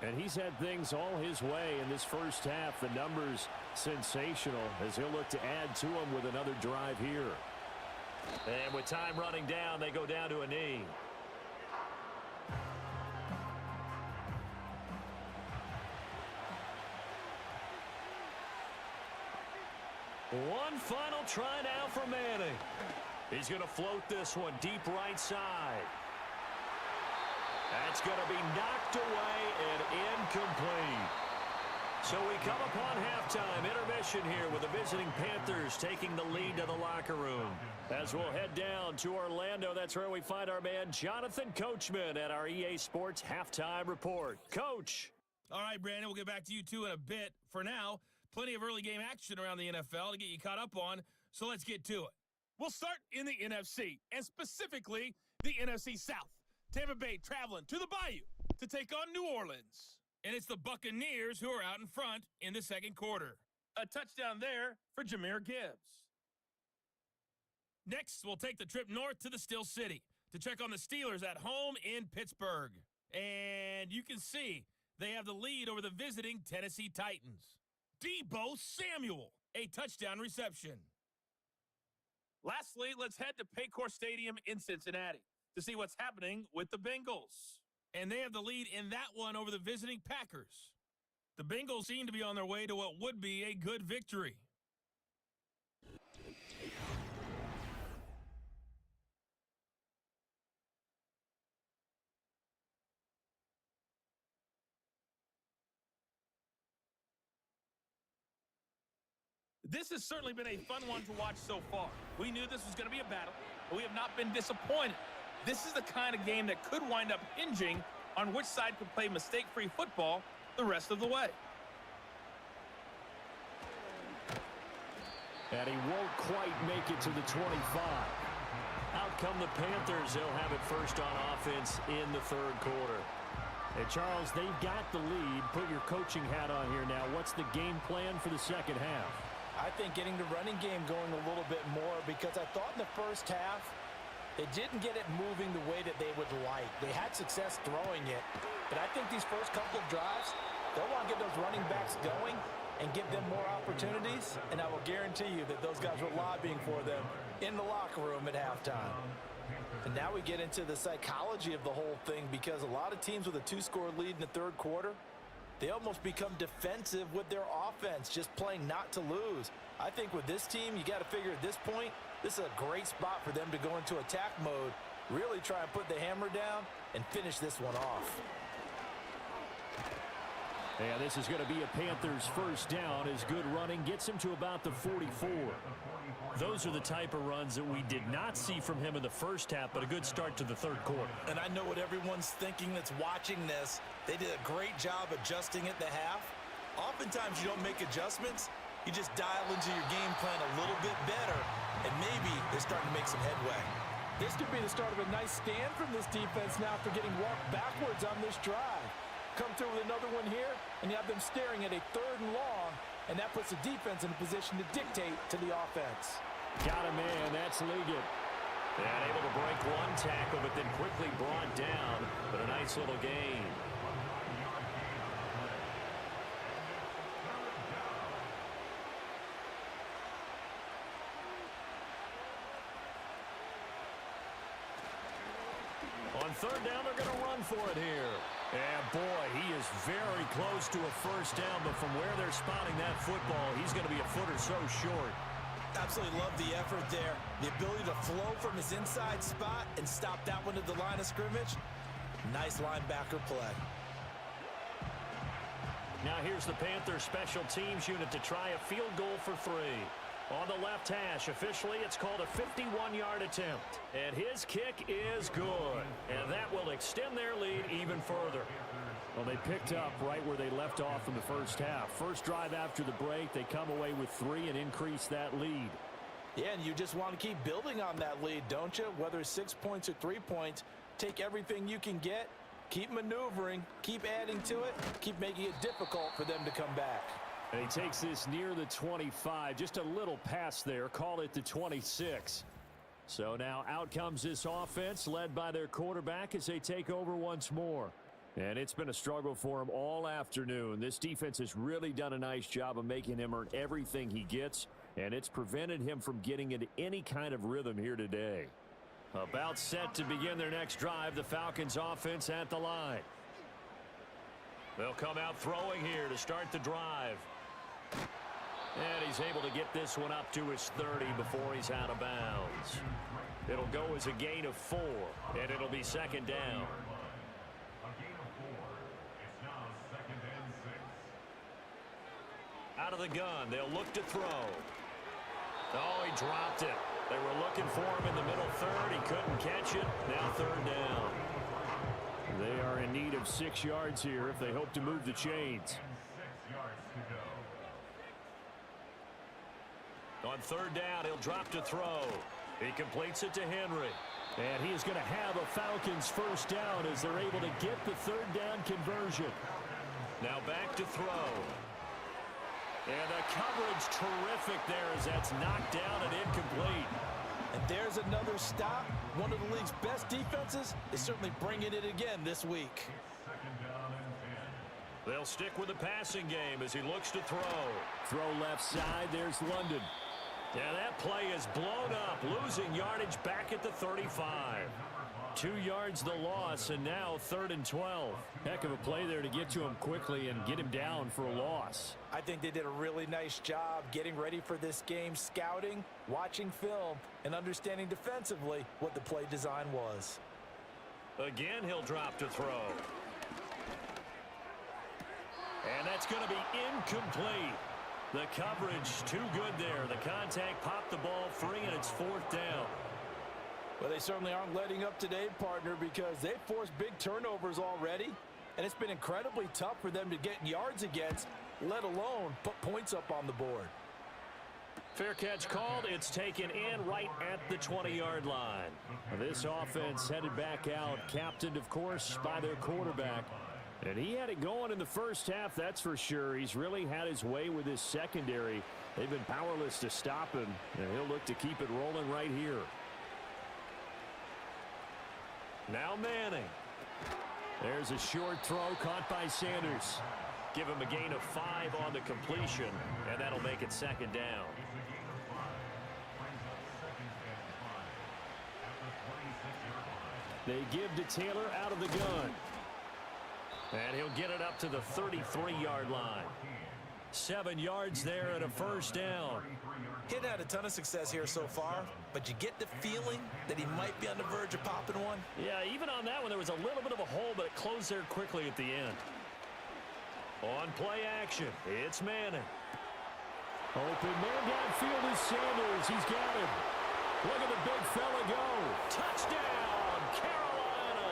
And he's had things all his way in this first half. The numbers sensational as he'll look to add to them with another drive here. And with time running down, they go down to a knee. One final try now for Manning. He's going to float this one deep right side. That's going to be knocked away and incomplete. So we come upon halftime intermission here with the visiting Panthers taking the lead to the locker room. As we'll head down to Orlando, that's where we find our man Jonathan Coachman at our EA Sports Halftime Report. Coach. All right, Brandon, we'll get back to you two in a bit. For now, plenty of early game action around the NFL to get you caught up on, so let's get to it. We'll start in the NFC, and specifically the NFC South. Tampa Bay traveling to the Bayou to take on New Orleans. And it's the Buccaneers who are out in front in the second quarter. A touchdown there for Jahmyr Gibbs. Next, we'll take the trip north to the Steel City to check on the Steelers at home in Pittsburgh. And you can see they have the lead over the visiting Tennessee Titans. Deebo Samuel, a touchdown reception. Lastly, let's head to Paycor Stadium in Cincinnati to see what's happening with the Bengals. And they have the lead in that one over the visiting Packers. The Bengals seem to be on their way to what would be a good victory. This has certainly been a fun one to watch so far. We knew this was going to be a battle, but we have not been disappointed. This is the kind of game that could wind up hinging on which side could play mistake-free football the rest of the way. And he won't quite make it to the 25. Out come the Panthers. They'll have it first on offense in the third quarter. And Charles, they've got the lead. Put your coaching hat on here now. What's the game plan for the second half? I think getting the running game going a little bit more, because I thought in the first half they didn't get it moving the way that they would like. They had success throwing it, but I think these first couple of drives, they'll want to get those running backs going and give them more opportunities, and I will guarantee you that those guys were lobbying for them in the locker room at halftime. And now we get into the psychology of the whole thing, because a lot of teams with a 2-score lead in the third quarter, they almost become defensive with their offense, just playing not to lose. I think with this team, you got to figure at this point, this is a great spot for them to go into attack mode, really try and put the hammer down and finish this one off. And this is going to be a Panthers first down as good running gets him to about the 44. Those are the type of runs that we did not see from him in the first half, but a good start to the third quarter. And I know what everyone's thinking that's watching this. They did a great job adjusting at the half. Oftentimes you don't make adjustments. You just dial into your game plan a little bit better, and maybe they're starting to make some headway. This could be the start of a nice stand from this defense now for getting walked backwards on this drive. Come through with another one here, and you have them staring at a 3rd and long, and that puts the defense in a position to dictate to the offense. Got a man, that's Liggett. And able to break one tackle, but then quickly brought down, but a nice little gain. On 3rd down, they're going to run for it here. And boy, he is very close to a first down, but from where they're spotting that football, he's going to be a foot or so short. Absolutely love the effort there. The ability to flow from his inside spot and stop that one at the line of scrimmage. Nice linebacker play. Now here's the Panthers special teams unit to try a field goal for 3. On the left hash, officially it's called a 51-yard attempt. And his kick is good. And that will extend their lead even further. Well, they picked up right where they left off in the first half. First drive after the break, they come away with 3 and increase that lead. Yeah, and you just want to keep building on that lead, don't you? Whether it's 6 points or 3 points, take everything you can get, keep maneuvering, keep adding to it, keep making it difficult for them to come back. And he takes this near the 25, just a little pass there, call it the 26. So now out comes this offense led by their quarterback as they take over once more. And it's been a struggle for him all afternoon. This defense has really done a nice job of making him earn everything he gets, and it's prevented him from getting into any kind of rhythm here today. About set to begin their next drive, the Falcons offense at the line. They'll come out throwing here to start the drive. And he's able to get this one up to his 30 before he's out of bounds. It'll go as a gain of 4, and it'll be 2nd down. Out of the gun, they'll look to throw. Oh, he dropped it. They were looking for him in the middle 3rd. He couldn't catch it. Now 3rd down. They are in need of 6 yards here if they hope to move the chains. On 3rd down, he'll drop to throw. He completes it to Henry. And he is going to have a Falcons first down as they're able to get the 3rd down conversion. Now back to throw. And the coverage terrific there as that's knocked down and incomplete. And there's another stop. One of the league's best defenses is certainly bringing it again this week. They'll stick with the passing game as he looks to throw. Throw left side, there's London. Yeah, that play is blown up, losing yardage back at the 35. 2 yards the loss, and now 3rd and 12. Heck of a play there to get to him quickly and get him down for a loss. I think they did a really nice job getting ready for this game, scouting, watching film, and understanding defensively what the play design was. Again, he'll drop to throw. And that's going to be incomplete. The coverage too good there. The contact popped the ball free, and it's 4th down. Well, they certainly aren't letting up today, partner, because they've forced big turnovers already, and it's been incredibly tough for them to get yards against, let alone put points up on the board. Fair catch called. It's taken in right at the 20-yard line. This offense headed back out, captained, of course, by their quarterback. And he had it going in the first half, that's for sure. He's really had his way with his secondary. They've been powerless to stop him, and he'll look to keep it rolling right here. Now Manning. There's a short throw caught by Sanders. Give him a gain of 5 on the completion, and that'll make it 2nd down. They give to Taylor out of the gun. And he'll get it up to the 33-yard line. 7 yards there and a first down. He hadn't had a ton of success here so far, but you get the feeling that he might be on the verge of popping one. Yeah, even on that one, there was a little bit of a hole, but it closed there quickly at the end. On play action, it's Manning. Open man downfield is Sanders. He's got him. Look at the big fella go. Touchdown, Carolina.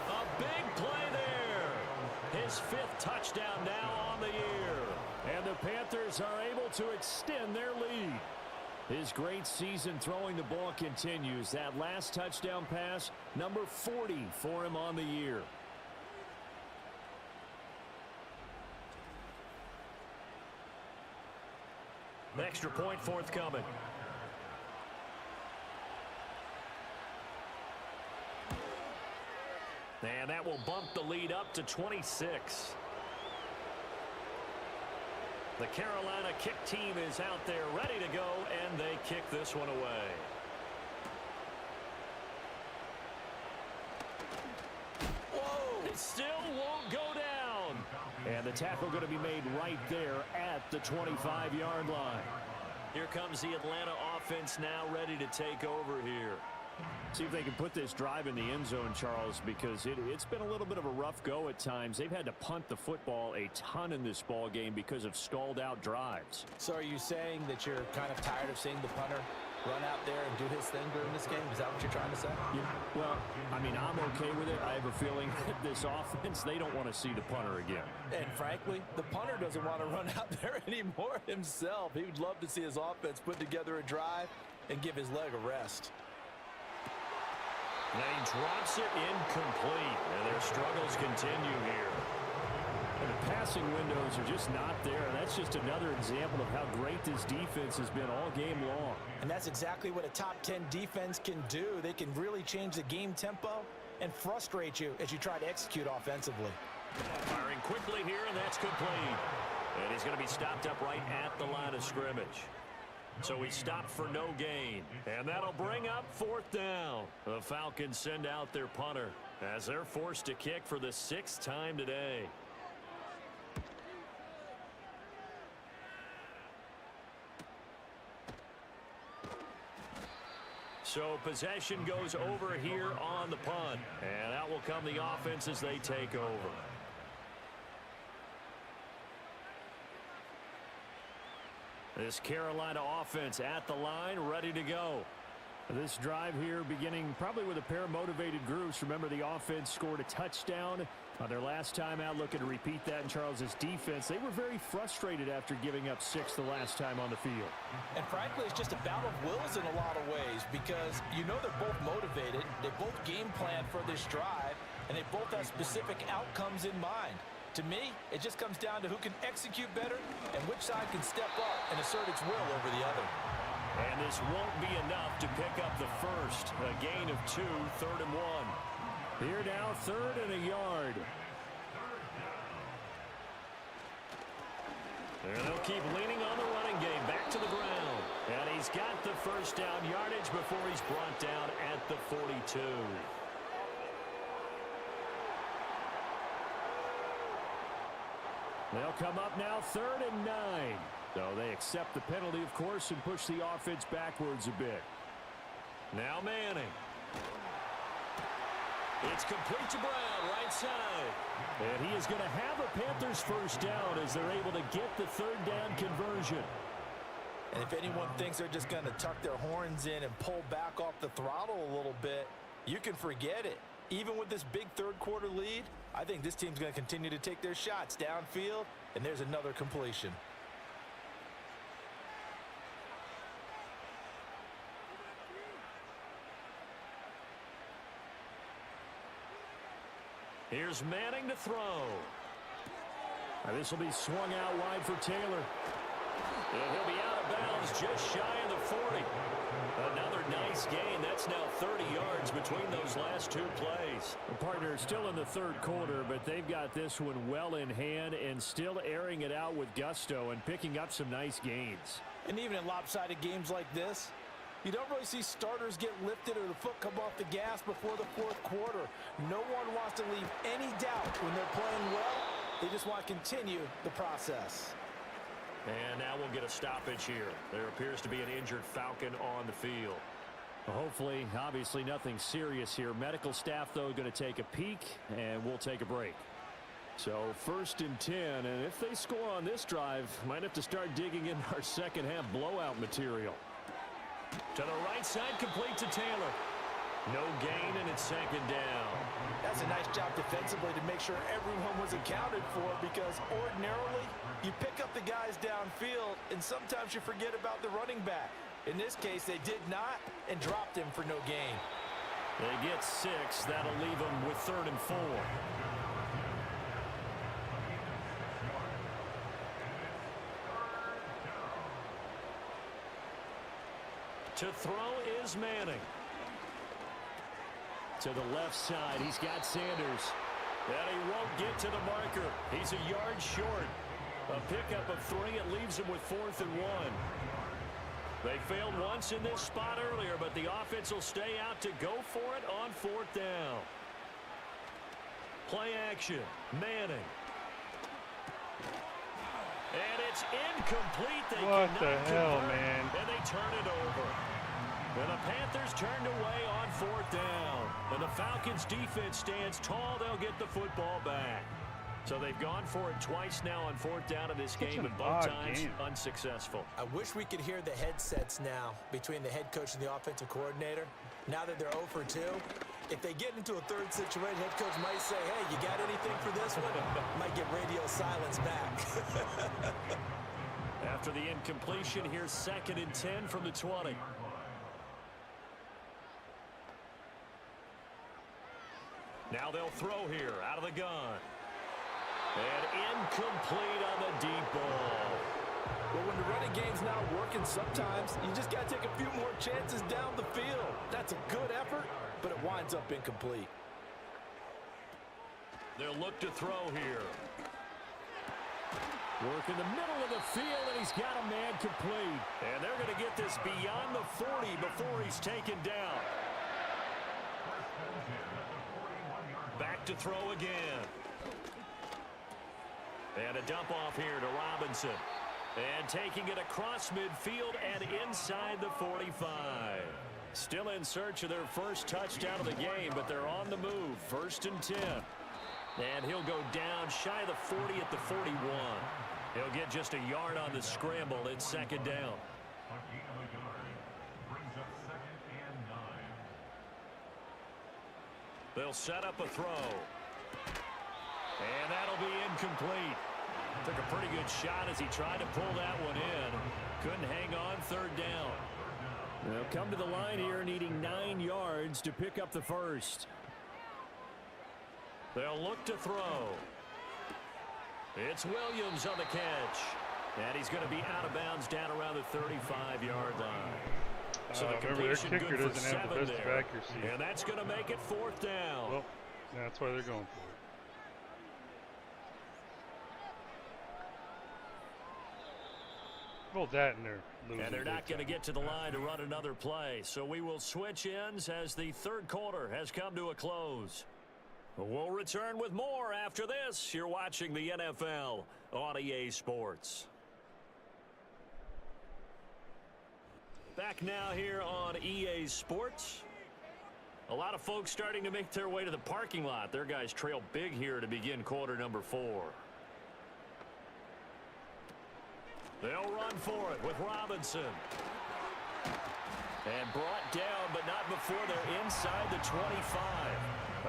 A big play there. His 5th touchdown now on the year. And the Panthers are able to extend their lead. His great season throwing the ball continues. That last touchdown pass, number 40 for him on the year. Extra point forthcoming. And that will bump the lead up to 26. The Carolina kick team is out there ready to go, and they kick this one away. Whoa! It still won't go down. And the tackle going to be made right there at the 25-yard line. Here comes the Atlanta offense now ready to take over here. See if they can put this drive in the end zone, Charles, because it's been a little bit of a rough go at times. They've had to punt the football a ton in this ball game because of stalled-out drives. So are you saying that you're kind of tired of seeing the punter run out there and do his thing during this game? Is that what you're trying to say? Yeah, well, I mean, I'm okay with it. I have a feeling that this offense, they don't want to see the punter again. And frankly, the punter doesn't want to run out there anymore himself. He would love to see his offense put together a drive and give his leg a rest. And he drops it incomplete, and their struggles continue here. And the passing windows are just not there. That's just another example of how great this defense has been all game long. And that's exactly what a top 10 defense can do. They can really change the game tempo and frustrate you as you try to execute offensively. Firing quickly here, and that's complete. And he's going to be stopped up right at the line of scrimmage. So he stopped for no gain. And that'll bring up 4th down. The Falcons send out their punter as they're forced to kick for the 6th time today. So possession goes over here on the punt. And that will come the offense as they take over. This Carolina offense at the line, ready to go. This drive here beginning probably with a pair of motivated groups. Remember, the offense scored a touchdown on their last time out. Looking to repeat that in Charles's defense. They were very frustrated after giving up 6 the last time on the field. And frankly, it's just a battle of wills in a lot of ways because you know they're both motivated. They both game plan for this drive, and they both have specific outcomes in mind. To me, it just comes down to who can execute better and which side can step up and assert its will over the other. And this won't be enough to pick up the first. A gain of 2, 3rd and 1. Here now, 3rd and a yard. And they'll keep leaning on the running game back to the ground. And he's got the first down yardage before he's brought down at the 42. They'll come up now 3rd and 9. So they accept the penalty, of course, and push the offense backwards a bit. Now Manning. It's complete to Brown, right side. And he is going to have a Panthers first down as they're able to get the 3rd down conversion. And if anyone thinks they're just going to tuck their horns in and pull back off the throttle a little bit, you can forget it. Even with this big 3rd quarter lead, I think this team's going to continue to take their shots downfield, and there's another completion. Here's Manning to throw. Now this will be swung out wide for Taylor. And he'll be out of bounds just shy of the 40. Another nice gain. That's now 30 yards between those last 2 plays. The partner is still in the 3rd quarter, but they've got this one well in hand and still airing it out with gusto and picking up some nice gains. And even in lopsided games like this, you don't really see starters get lifted or the foot come off the gas before the 4th quarter. No one wants to leave any doubt when they're playing well. They just want to continue the process. And now we'll get a stoppage here. There appears to be an injured Falcon on the field. Well, hopefully, obviously nothing serious here. Medical staff, though, going to take a peek, and we'll take a break. So 1st and 10, and if they score on this drive, might have to start digging in our second half blowout material. To the right side, complete to Taylor. No gain, and it's 2nd down. That's a nice job defensively to make sure everyone was accounted for, because ordinarily you pick up the guys downfield and sometimes you forget about the running back. In this case, they did not and dropped him for no gain. They get 6. That'll leave them with 3rd and 4. To throw is Manning. To the left side, he's got Sanders. And he won't get to the marker. He's a yard short. A pickup of 3. It leaves him with 4th and 1. They failed once in this spot earlier, but the offense will stay out to go for it on 4th down. Play action. Manning. And it's incomplete. They What the cannot hell, convert, man? and they turn it over. And the Panthers turned away on 4th down. And the Falcons defense stands tall. They'll get the football back. So they've gone for it twice now on 4th down in this game, and both times unsuccessful. I wish we could hear the headsets now between the head coach and the offensive coordinator. Now that they're 0 for 2, if they get into a 3rd situation, head coach might say, hey, you got anything for this one? Might get radio silence back. After the incompletion, here's 2nd and 10 from the 20. Now they'll throw here out of the gun. And incomplete on the deep ball. But when the running game's not working, sometimes you just got to take a few more chances down the field. That's a good effort, but it winds up incomplete. They'll look to throw here. Work in the middle of the field, and he's got a man complete. And they're going to get this beyond the 40 before he's taken down. Back to throw again. And a dump off here to Robinson. And taking it across midfield and inside the 45. Still in search of their first touchdown of the game, but they're on the move. 1st and 10. And he'll go down shy of the 40 at the 41. He'll get just a yard on the scramble. It's 2nd down. They'll set up a throw. And that'll be incomplete. Took a pretty good shot as he tried to pull that one in. Couldn't hang on 3rd down. They'll come to the line here needing 9 yards to pick up the first. They'll look to throw. It's Williams on the catch. And he's going to be out of bounds down around the 35-yard line. So the remember, their completion kicker good for doesn't have the 7 best of there. accuracy. And that's going to make it 4th down. Well, that's why they're going for it. Well, that and they're losing. And they're not going to get to the line to run another play. So we will switch ends as the 3rd quarter has come to a close. We'll return with more after this. You're watching the NFL on EA Sports. Back now here on EA Sports. A lot of folks starting to make their way to the parking lot. Their guys trail big here to begin quarter number 4. They'll run for it with Robinson. And brought down, but not before they're inside the 25.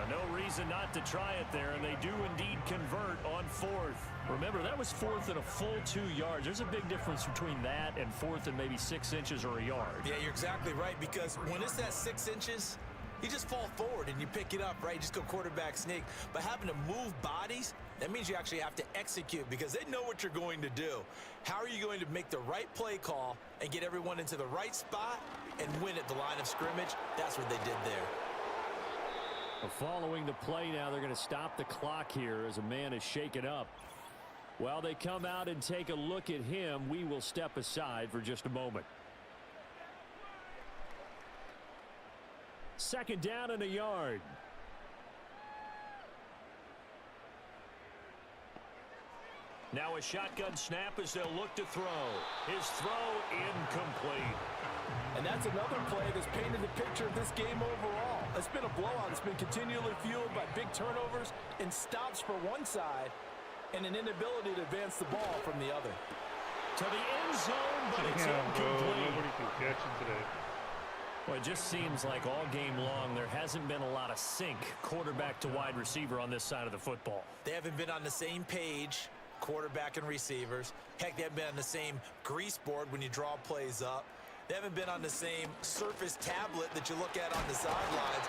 No reason not to try it there, and they do indeed convert on 4th. Remember, that was 4th and a full 2 yards. There's a big difference between that and 4th and maybe 6 inches or a yard. Yeah, you're exactly right, because when it's that 6 inches, you just fall forward and you pick it up, right? You just go quarterback sneak. But having to move bodies, that means you actually have to execute, because they know what you're going to do. How are you going to make the right play call and get everyone into the right spot and win at the line of scrimmage? That's what they did there. Following the play now, they're going to stop the clock here as a man is shaken up. While they come out and take a look at him, we will step aside for just a moment. 2nd down and a yard. Now a shotgun snap as they'll look to throw. His throw incomplete. And that's another play that's painted the picture of this game overall. It's been a blowout. It's been continually fueled by big turnovers and stops for one side and an inability to advance the ball from the other. To the end zone, but it's incomplete. Nobody can catch it today. Well, it just seems like all game long there hasn't been a lot of sync quarterback to wide receiver on this side of the football. They haven't been on the same page, quarterback and receivers. Heck, they haven't been on the same grease board when you draw plays up. They haven't been on the same surface tablet that you look at on the sidelines.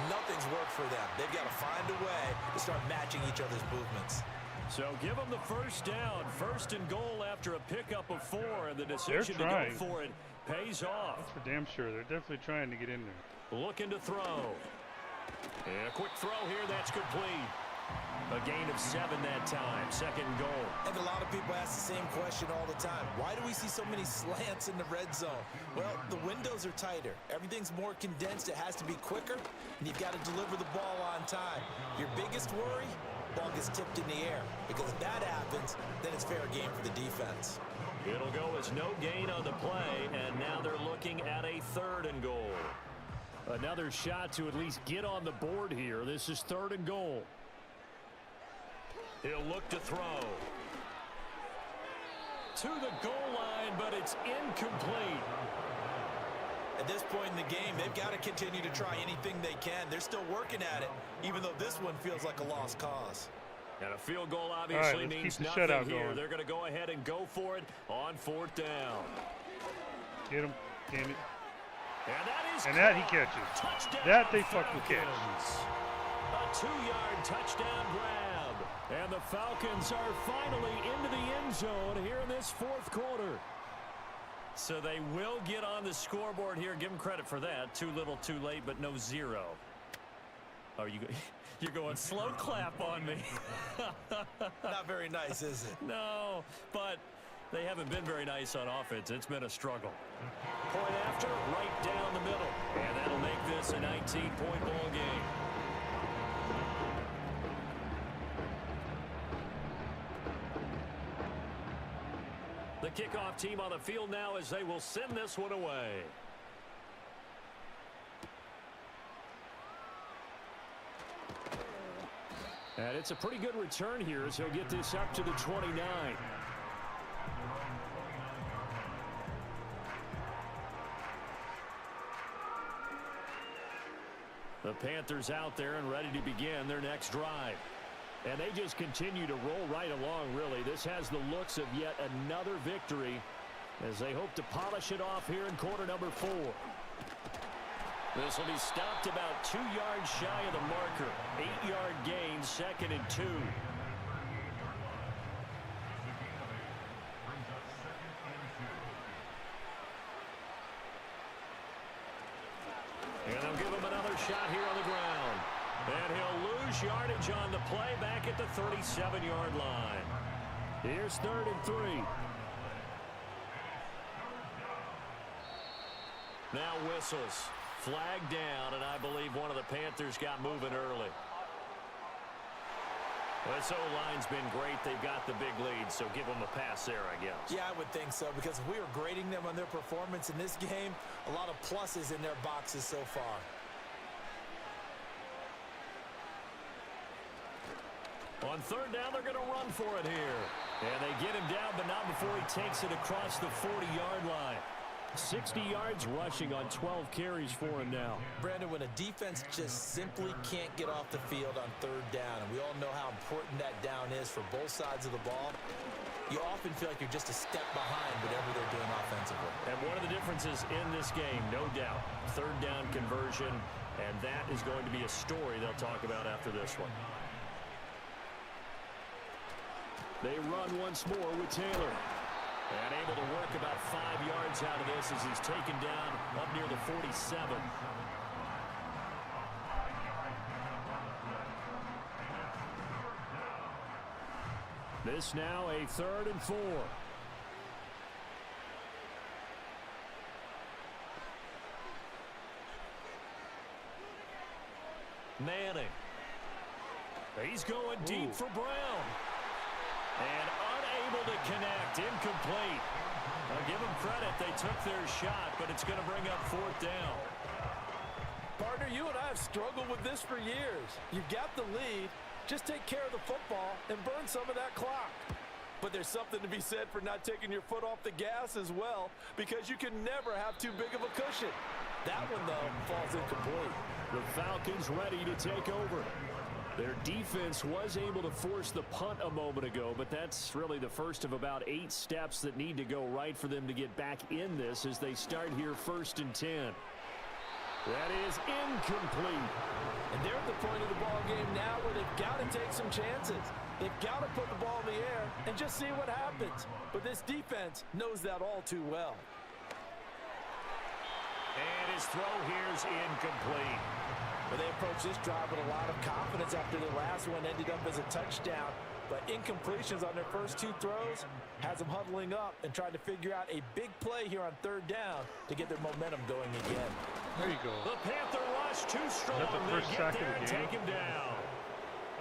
Nothing's worked for them. They've got to find a way to start matching each other's movements. So give them the first down, 1st and goal after a pickup of 4, and the decision to go for it pays off. That's for damn sure. They're definitely trying to get in there. Looking to throw. And a quick throw here, that's complete. A gain of 7 that time, 2nd and goal. And a lot of people ask the same question all the time. Why do we see so many slants in the red zone? Well, the windows are tighter. Everything's more condensed. It has to be quicker, and you've got to deliver the ball on time. Your biggest worry? Ball gets tipped in the air, because if that happens, then it's fair game for the defense. It'll go as no gain on the play, and now they're looking at a 3rd and goal. Another shot to at least get on the board here. This is 3rd and goal. He'll look to throw. To the goal line, but it's incomplete. At this point in the game, they've got to continue to try anything they can. They're still working at it, even though this one feels like a lost cause. And a field goal obviously means nothing here. Going. They're going to go ahead and go for it on 4th down. Get him. Damn it. And that he catches. Touchdown, that they fucking catch. A 2-yard touchdown grab. And the Falcons are finally into the end zone here in this 4th quarter. So they will get on the scoreboard here. Give them credit for that. Too little, too late, but no 0. Oh, you're going slow clap on me. Not very nice, is it? No, but they haven't been very nice on offense. It's been a struggle. Point after, right down the middle. And that'll make this a 19-point ball game. The kickoff team on the field now as they will send this one away. And it's a pretty good return here as he'll get this up to the 29. The Panthers out there and ready to begin their next drive. And they just continue to roll right along, really. This has the looks of yet another victory as they hope to polish it off here in quarter number 4. This will be stopped about 2 yards shy of the marker. 8-yard gain, 2nd and 2. And they'll give him another shot here on the ground. And he'll lose yardage on the play back at the 37-yard line. Here's 3rd and 3. Now whistles. Flag down, and I believe one of the Panthers got moving early. This O-line's been great. They've got the big lead, so give them a pass there, I guess. Yeah, I would think so, because if we were grading them on their performance in this game, a lot of pluses in their boxes so far. On 3rd down, they're going to run for it here. And they get him down, but not before he takes it across the 40-yard line. 60 yards rushing on 12 carries for him now. Brandon, when a defense just simply can't get off the field on 3rd down, and we all know how important that down is for both sides of the ball, you often feel like you're just a step behind whatever they're doing offensively. And one of the differences in this game, no doubt, 3rd down conversion, and that is going to be a story they'll talk about after this one. They run once more with Taylor. And able to work about 5 yards out of this as he's taken down up near the 47. This now a 3rd and 4. Manning. He's going deep for Brown. And unable to connect. Incomplete. I'll give them credit. They took their shot, but it's going to bring up 4th down. Part Partner, you and I have struggled with this for years. You've got the lead. Just take care of the football and burn some of that clock. But there's something to be said for not taking your foot off the gas as well, because you can never have too big of a cushion. That one, though, falls incomplete. The Falcons ready to take over. Their defense was able to force the punt a moment ago, but that's really the first of about 8 steps that need to go right for them to get back in this as they start here 1st and 10. That is incomplete. And they're at the point of the ball game now where they've got to take some chances. They've got to put the ball in the air and just see what happens. But this defense knows that all too well. And his throw here's incomplete. Well, they approached this drive with a lot of confidence after the last one ended up as a touchdown. But incompletions on their first 2 throws has them huddling up and trying to figure out a big play here on 3rd down to get their momentum going again. There you go. The Panther rush too strong. Is that the first They sack get of there the and game? take him down.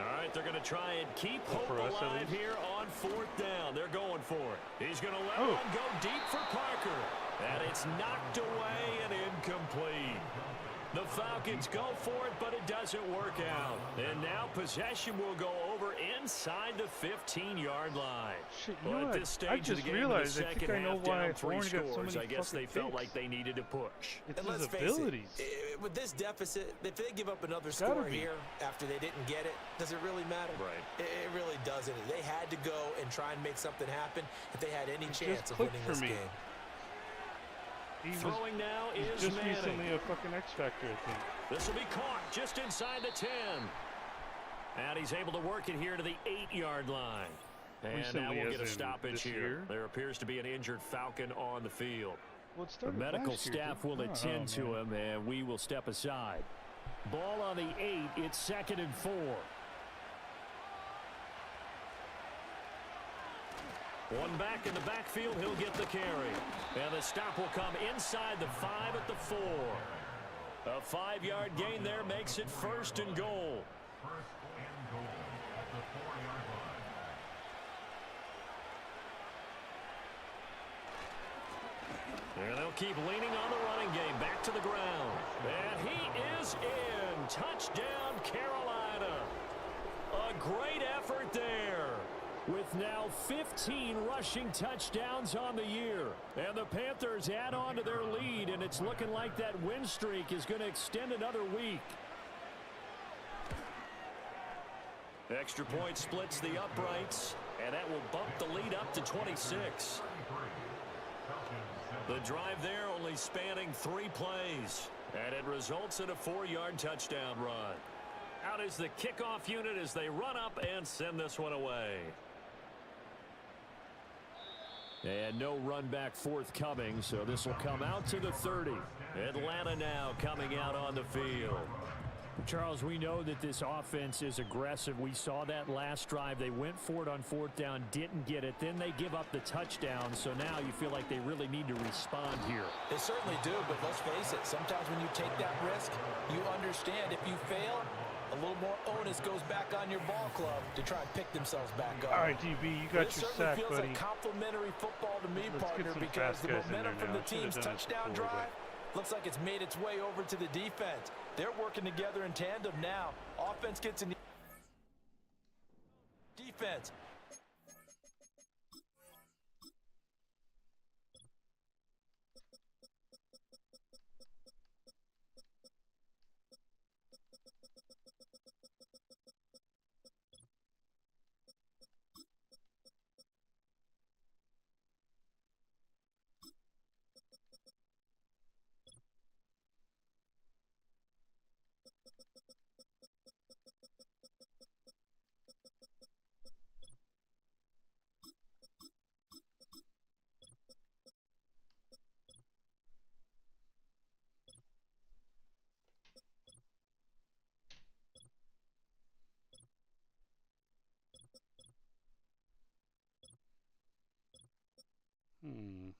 All right, they're going to try and keep hope for us, at alive least. here on 4th down. They're going for it. He's going to let Oh. one go deep for Parker. And it's knocked away and incomplete. The Falcons go for it, but it doesn't work out. And now possession will go over inside the 15-yard line. Shit, you Well, know at what? this stage I of just the game, in the realized, I second think I know half, why down 3 Horn got so scores, many I guess they fucking felt like picks. they needed to push. It's And his let's face abilities. it, with this deficit, if they give up another Gotta score be. here after they didn't get it, does it really matter? Right. It really doesn't. They had to go and try and make something happen if they had any It chance just of clicked winning for this me. game. Throwing now He's is just Manning. recently a fucking X Factor, I think. This will be caught just inside the 10. And he's able to work it here to the 8-yard line. And now Recently, we'll as get a in stoppage this here. year? There appears to be an injured Falcon on the field. Well, it The started medical last year, staff didn't will it? attend to man. him, and we will step aside. Ball on the 8. It's 2nd and 4. One back in the backfield, he'll get the carry. And the stop will come inside the 5 at the 4. A 5-yard gain there makes it 1st and goal. And they'll keep leaning on the running game. Back to the ground. And he is in. Touchdown, Carolina. A great effort there. With now 15 rushing touchdowns on the year. And the Panthers add on to their lead, and it's looking like that win streak is going to extend another week. Extra point splits the uprights, and that will bump the lead up to 26. The drive there only spanning 3 plays, and it results in a 4-yard touchdown run. Out is the kickoff unit as they run up and send this one away. And no run back forthcoming, so this will come out to the 30. Atlanta now coming out on the field. Charles, we know that this offense is aggressive. We saw that last drive. They went for it on 4th down, didn't get it. Then they give up the touchdown, so now you feel like they really need to respond here. They certainly do, but let's face it, sometimes when you take that risk, you understand if you fail, a little more onus goes back on your ball club to try and pick themselves back up. All right, DB, you got This your certainly sack, feels buddy. like complimentary football to me, Let's get partner, some because fast the guys in momentum there from now. the Should've team's done this touchdown before, drive looks like it's made its way over to the defense. They're working together in tandem now. Offense gets in the defense. Hmm.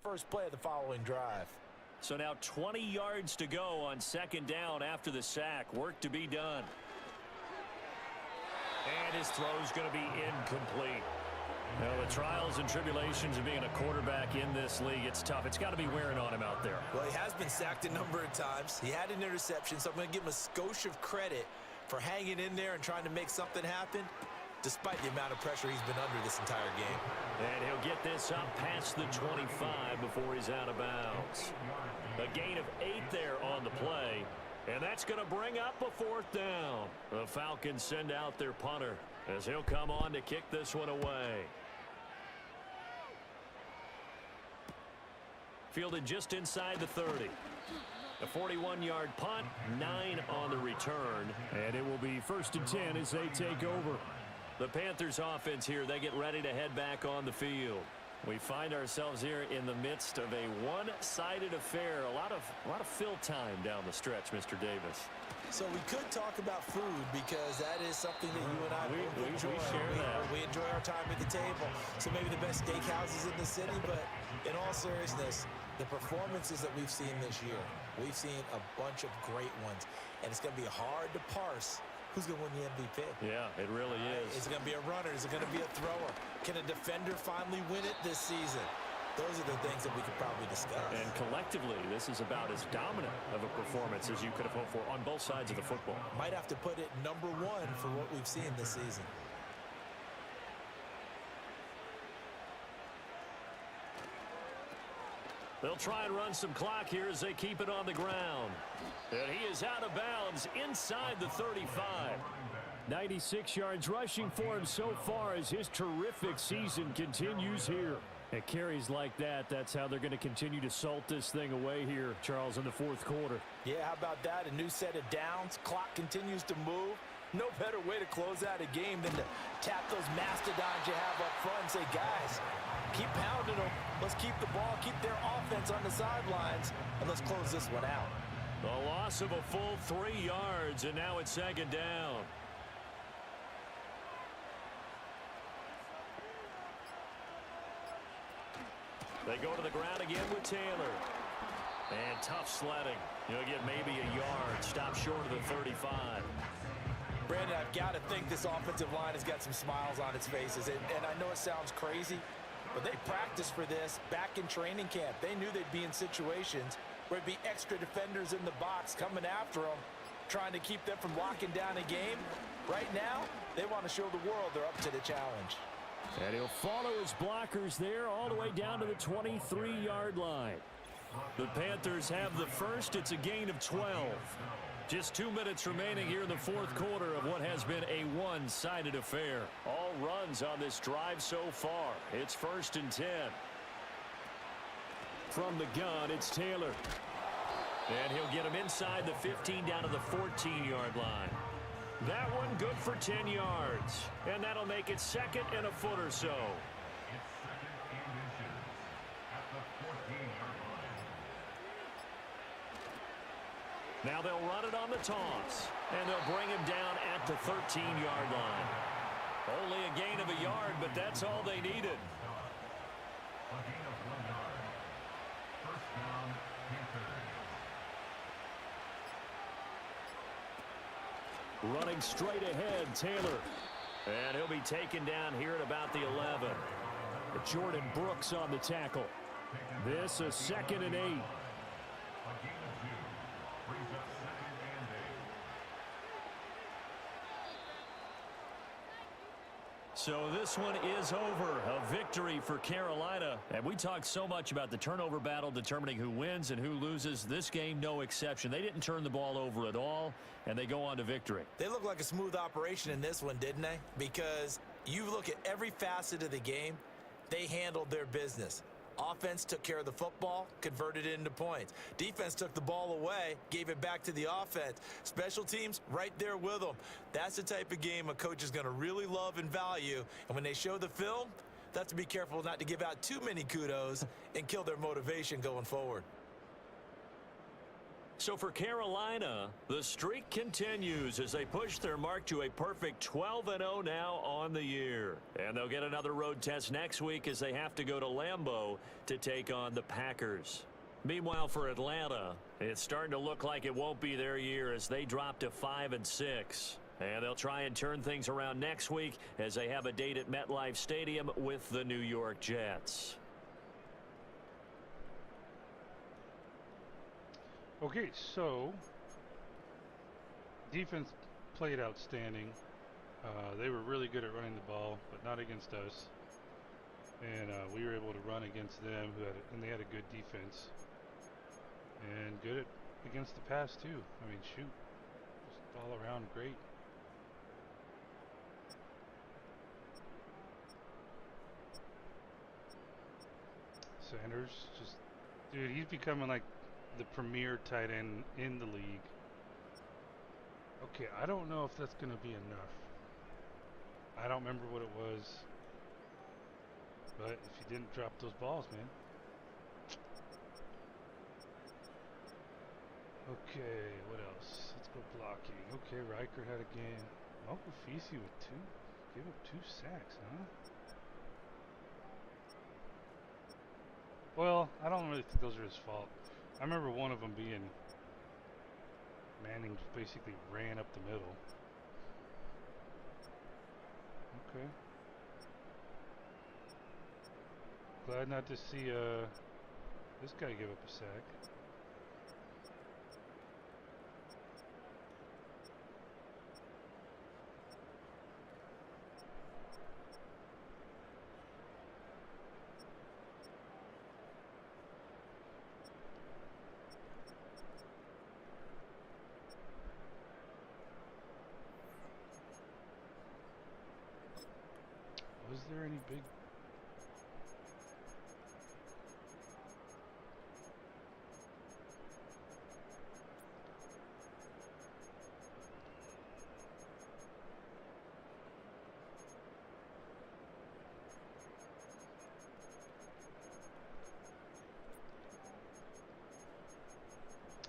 first play of the following drive. So now 20 yards to go on second down after the sack. Work to be done. And his throw's going to be incomplete. Well, the trials and tribulations of being a quarterback in this league, it's tough. It's got to be wearing on him out there. Well, he has been sacked a number of times. He had an interception, so I'm going to give him a skosh of credit for hanging in there and trying to make something happen, despite the amount of pressure he's been under this entire game. And he'll get this up past the 25 before he's out of bounds. A gain of 8 there on the play, and that's going to bring up a 4th down. The Falcons send out their punter as he'll come on to kick this one away. Fielded just inside the 30. A 41-yard punt, 9 on the return. And it will be 1st and 10 as they take over. The Panthers offense here, they get ready to head back on the field. We find ourselves here in the midst of a one-sided affair. A lot of fill time down the stretch, Mr. Davis. So we could talk about food because that is something that you and I enjoy. We share that. We enjoy our time at the table. So maybe the best steakhouses in the city, but in all seriousness, the performances that we've seen this year, we've seen a bunch of great ones, and it's going to be hard to parse who's going to win the MVP. Yeah, it really is. Is it going to be a runner? Is it going to be a thrower? Can a defender finally win it this season? Those are the things that we could probably discuss. And collectively, this is about as dominant of a performance as you could have hoped for on both sides of the football. Might have to put it number 1 for what we've seen this season. They'll try and run some clock here as they keep it on the ground. And he is out of bounds inside the 35. 96 yards rushing for him so far as his terrific season continues here. And carries like that, that's how they're going to continue to salt this thing away here, Charles, in the 4th quarter. Yeah, how about that? A new set of downs. Clock continues to move. No better way to close out a game than to tap those mastodons you have up front and say, guys, keep pounding them. Let's keep the ball, keep their offense on the sidelines, and let's close this one out. The loss of a full 3 yards, and now it's second down. They go to the ground again with Taylor. And tough sledding. You'll get maybe a yard. Stop short of the 35. Brandon, I've got to think this offensive line has got some smiles on its faces. And I know it sounds crazy, but they practiced for this back in training camp. They knew they'd be in situations where it'd be extra defenders in the box coming after them, trying to keep them from locking down a game. Right now, they want to show the world they're up to the challenge. And he'll follow his blockers there all the way down to the 23-yard line. The Panthers have the first. It's a gain of 12. Just 2 minutes remaining here in the 4th quarter of what has been a one-sided affair. All runs on this drive so far. It's 1st and 10. From the gun, it's Taylor. And he'll get him inside the 15 down to the 14-yard line. That one good for 10 yards. And that'll make it 2nd and a foot or so. Now they'll run it on the toss. And they'll bring him down at the 13-yard line. Only a gain of a yard, but that's all they needed. Running straight ahead, Taylor. And he'll be taken down here at about the 11. Jordan Brooks on the tackle. This a 2nd and 8. So this one is over. A victory for Carolina. And we talked so much about the turnover battle determining who wins and who loses. This game, no exception. They didn't turn the ball over at all, and they go on to victory. They look like a smooth operation in this one, didn't they? Because you look at every facet of the game, they handled their business. Offense took care of the football, converted it into points. Defense took the ball away, gave it back to the offense. Special teams, right there with them. That's the type of game a coach is going to really love and value. And when they show the film, they have to be careful not to give out too many kudos and kill their motivation going forward. So for Carolina, the streak continues as they push their mark to a perfect 12-0 now on the year. And they'll get another road test next week as they have to go to Lambeau to take on the Packers. Meanwhile, for Atlanta, it's starting to look like it won't be their year as they drop to 5-6. And they'll try and turn things around next week as they have a date at MetLife Stadium with the New York Jets. Okay, so defense played outstanding. They were really good at running the ball, but not against us. And we were able to run against them, and they had a good defense. And good against the pass, too. I mean, shoot. Just all around great. Sanders, dude, he's becoming like the premier tight end in the league. Okay, I don't know if that's going to be enough. I don't remember what it was. But if you didn't drop those balls, man. Okay, what else? Let's go blocking. Okay, Riker had a game. Uncle Fisi with gave up 2 sacks, huh? Well, I don't really think those are his fault. I remember one of them being Manning just basically ran up the middle. Okay. Glad not to see this guy give up a sack. Was there any big...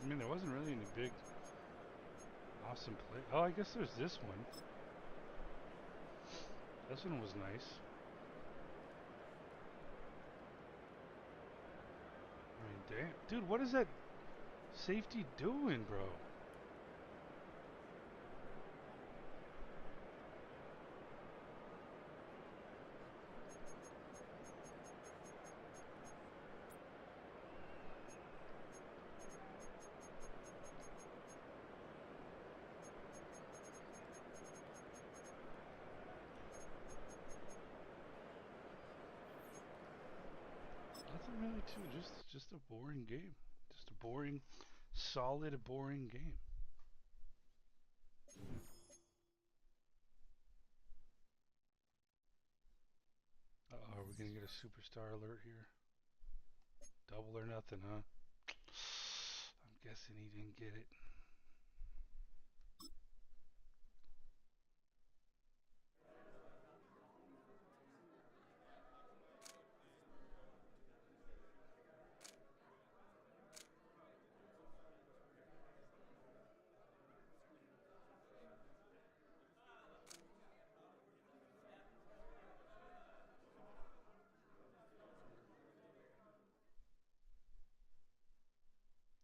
I mean, there wasn't really any big awesome play. Oh, I guess there's this one. This one was nice. I mean, damn. Dude, what is that safety doing, bro? Nothing really too, just a boring game. Just a boring, solid, boring game. Uh-oh, are we gonna get a superstar alert here? Double or nothing, huh? I'm guessing he didn't get it.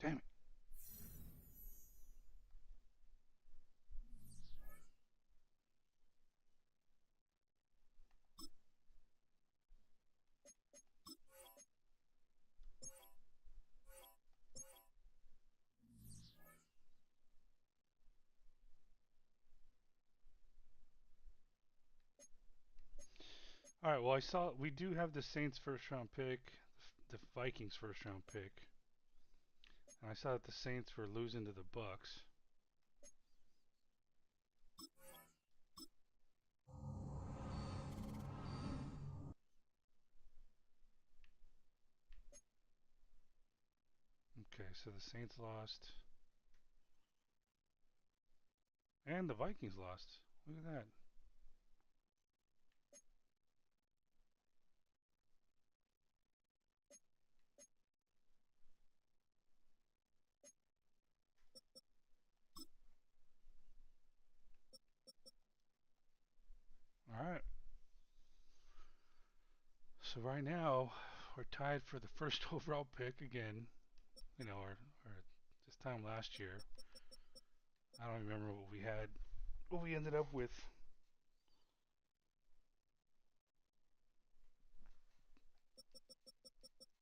Damn it. All right, well, I saw we do have the Saints first round pick, the Vikings first round pick. And I saw that the Saints were losing to the Bucks. Okay, so the Saints lost. And the Vikings lost. Look at that. So right now, we're tied for the first overall pick again. Or this time last year. I don't remember what we ended up with.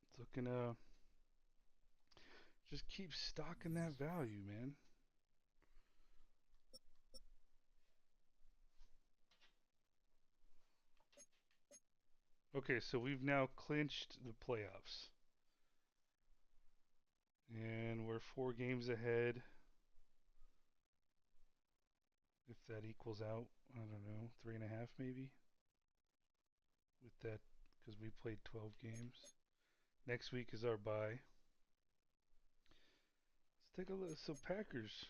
It's looking just keep stocking that value, man. Okay, so we've now clinched the playoffs. And we're 4 games ahead. If that equals out, I don't know, 3.5 maybe. With that, because we played 12 games. Next week is our bye. Let's take a look. So Packers,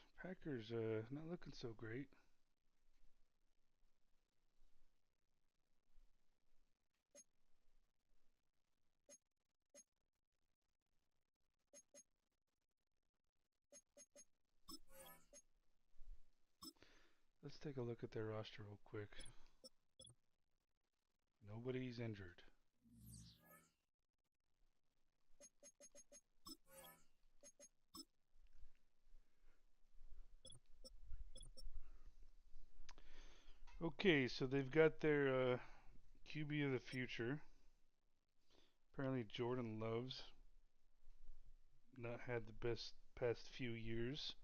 not looking so great. Let's take a look at their roster real quick. Nobody's injured. Okay, so they've got their QB of the future. Apparently Jordan Love's not had the best past few years.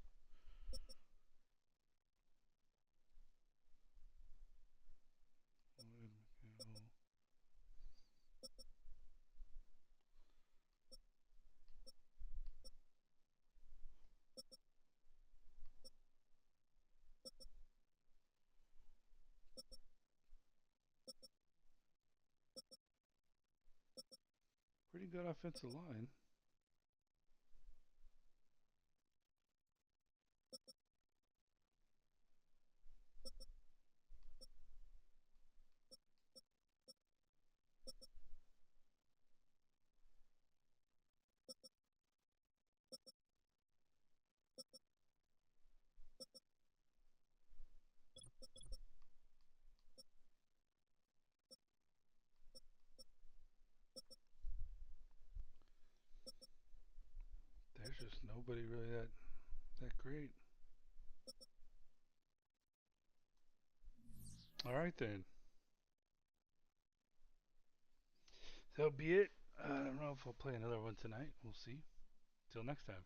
Pretty good offensive line. There's just nobody really that great. All right then. That'll be it. I don't know if I'll play another one tonight. We'll see. Till next time.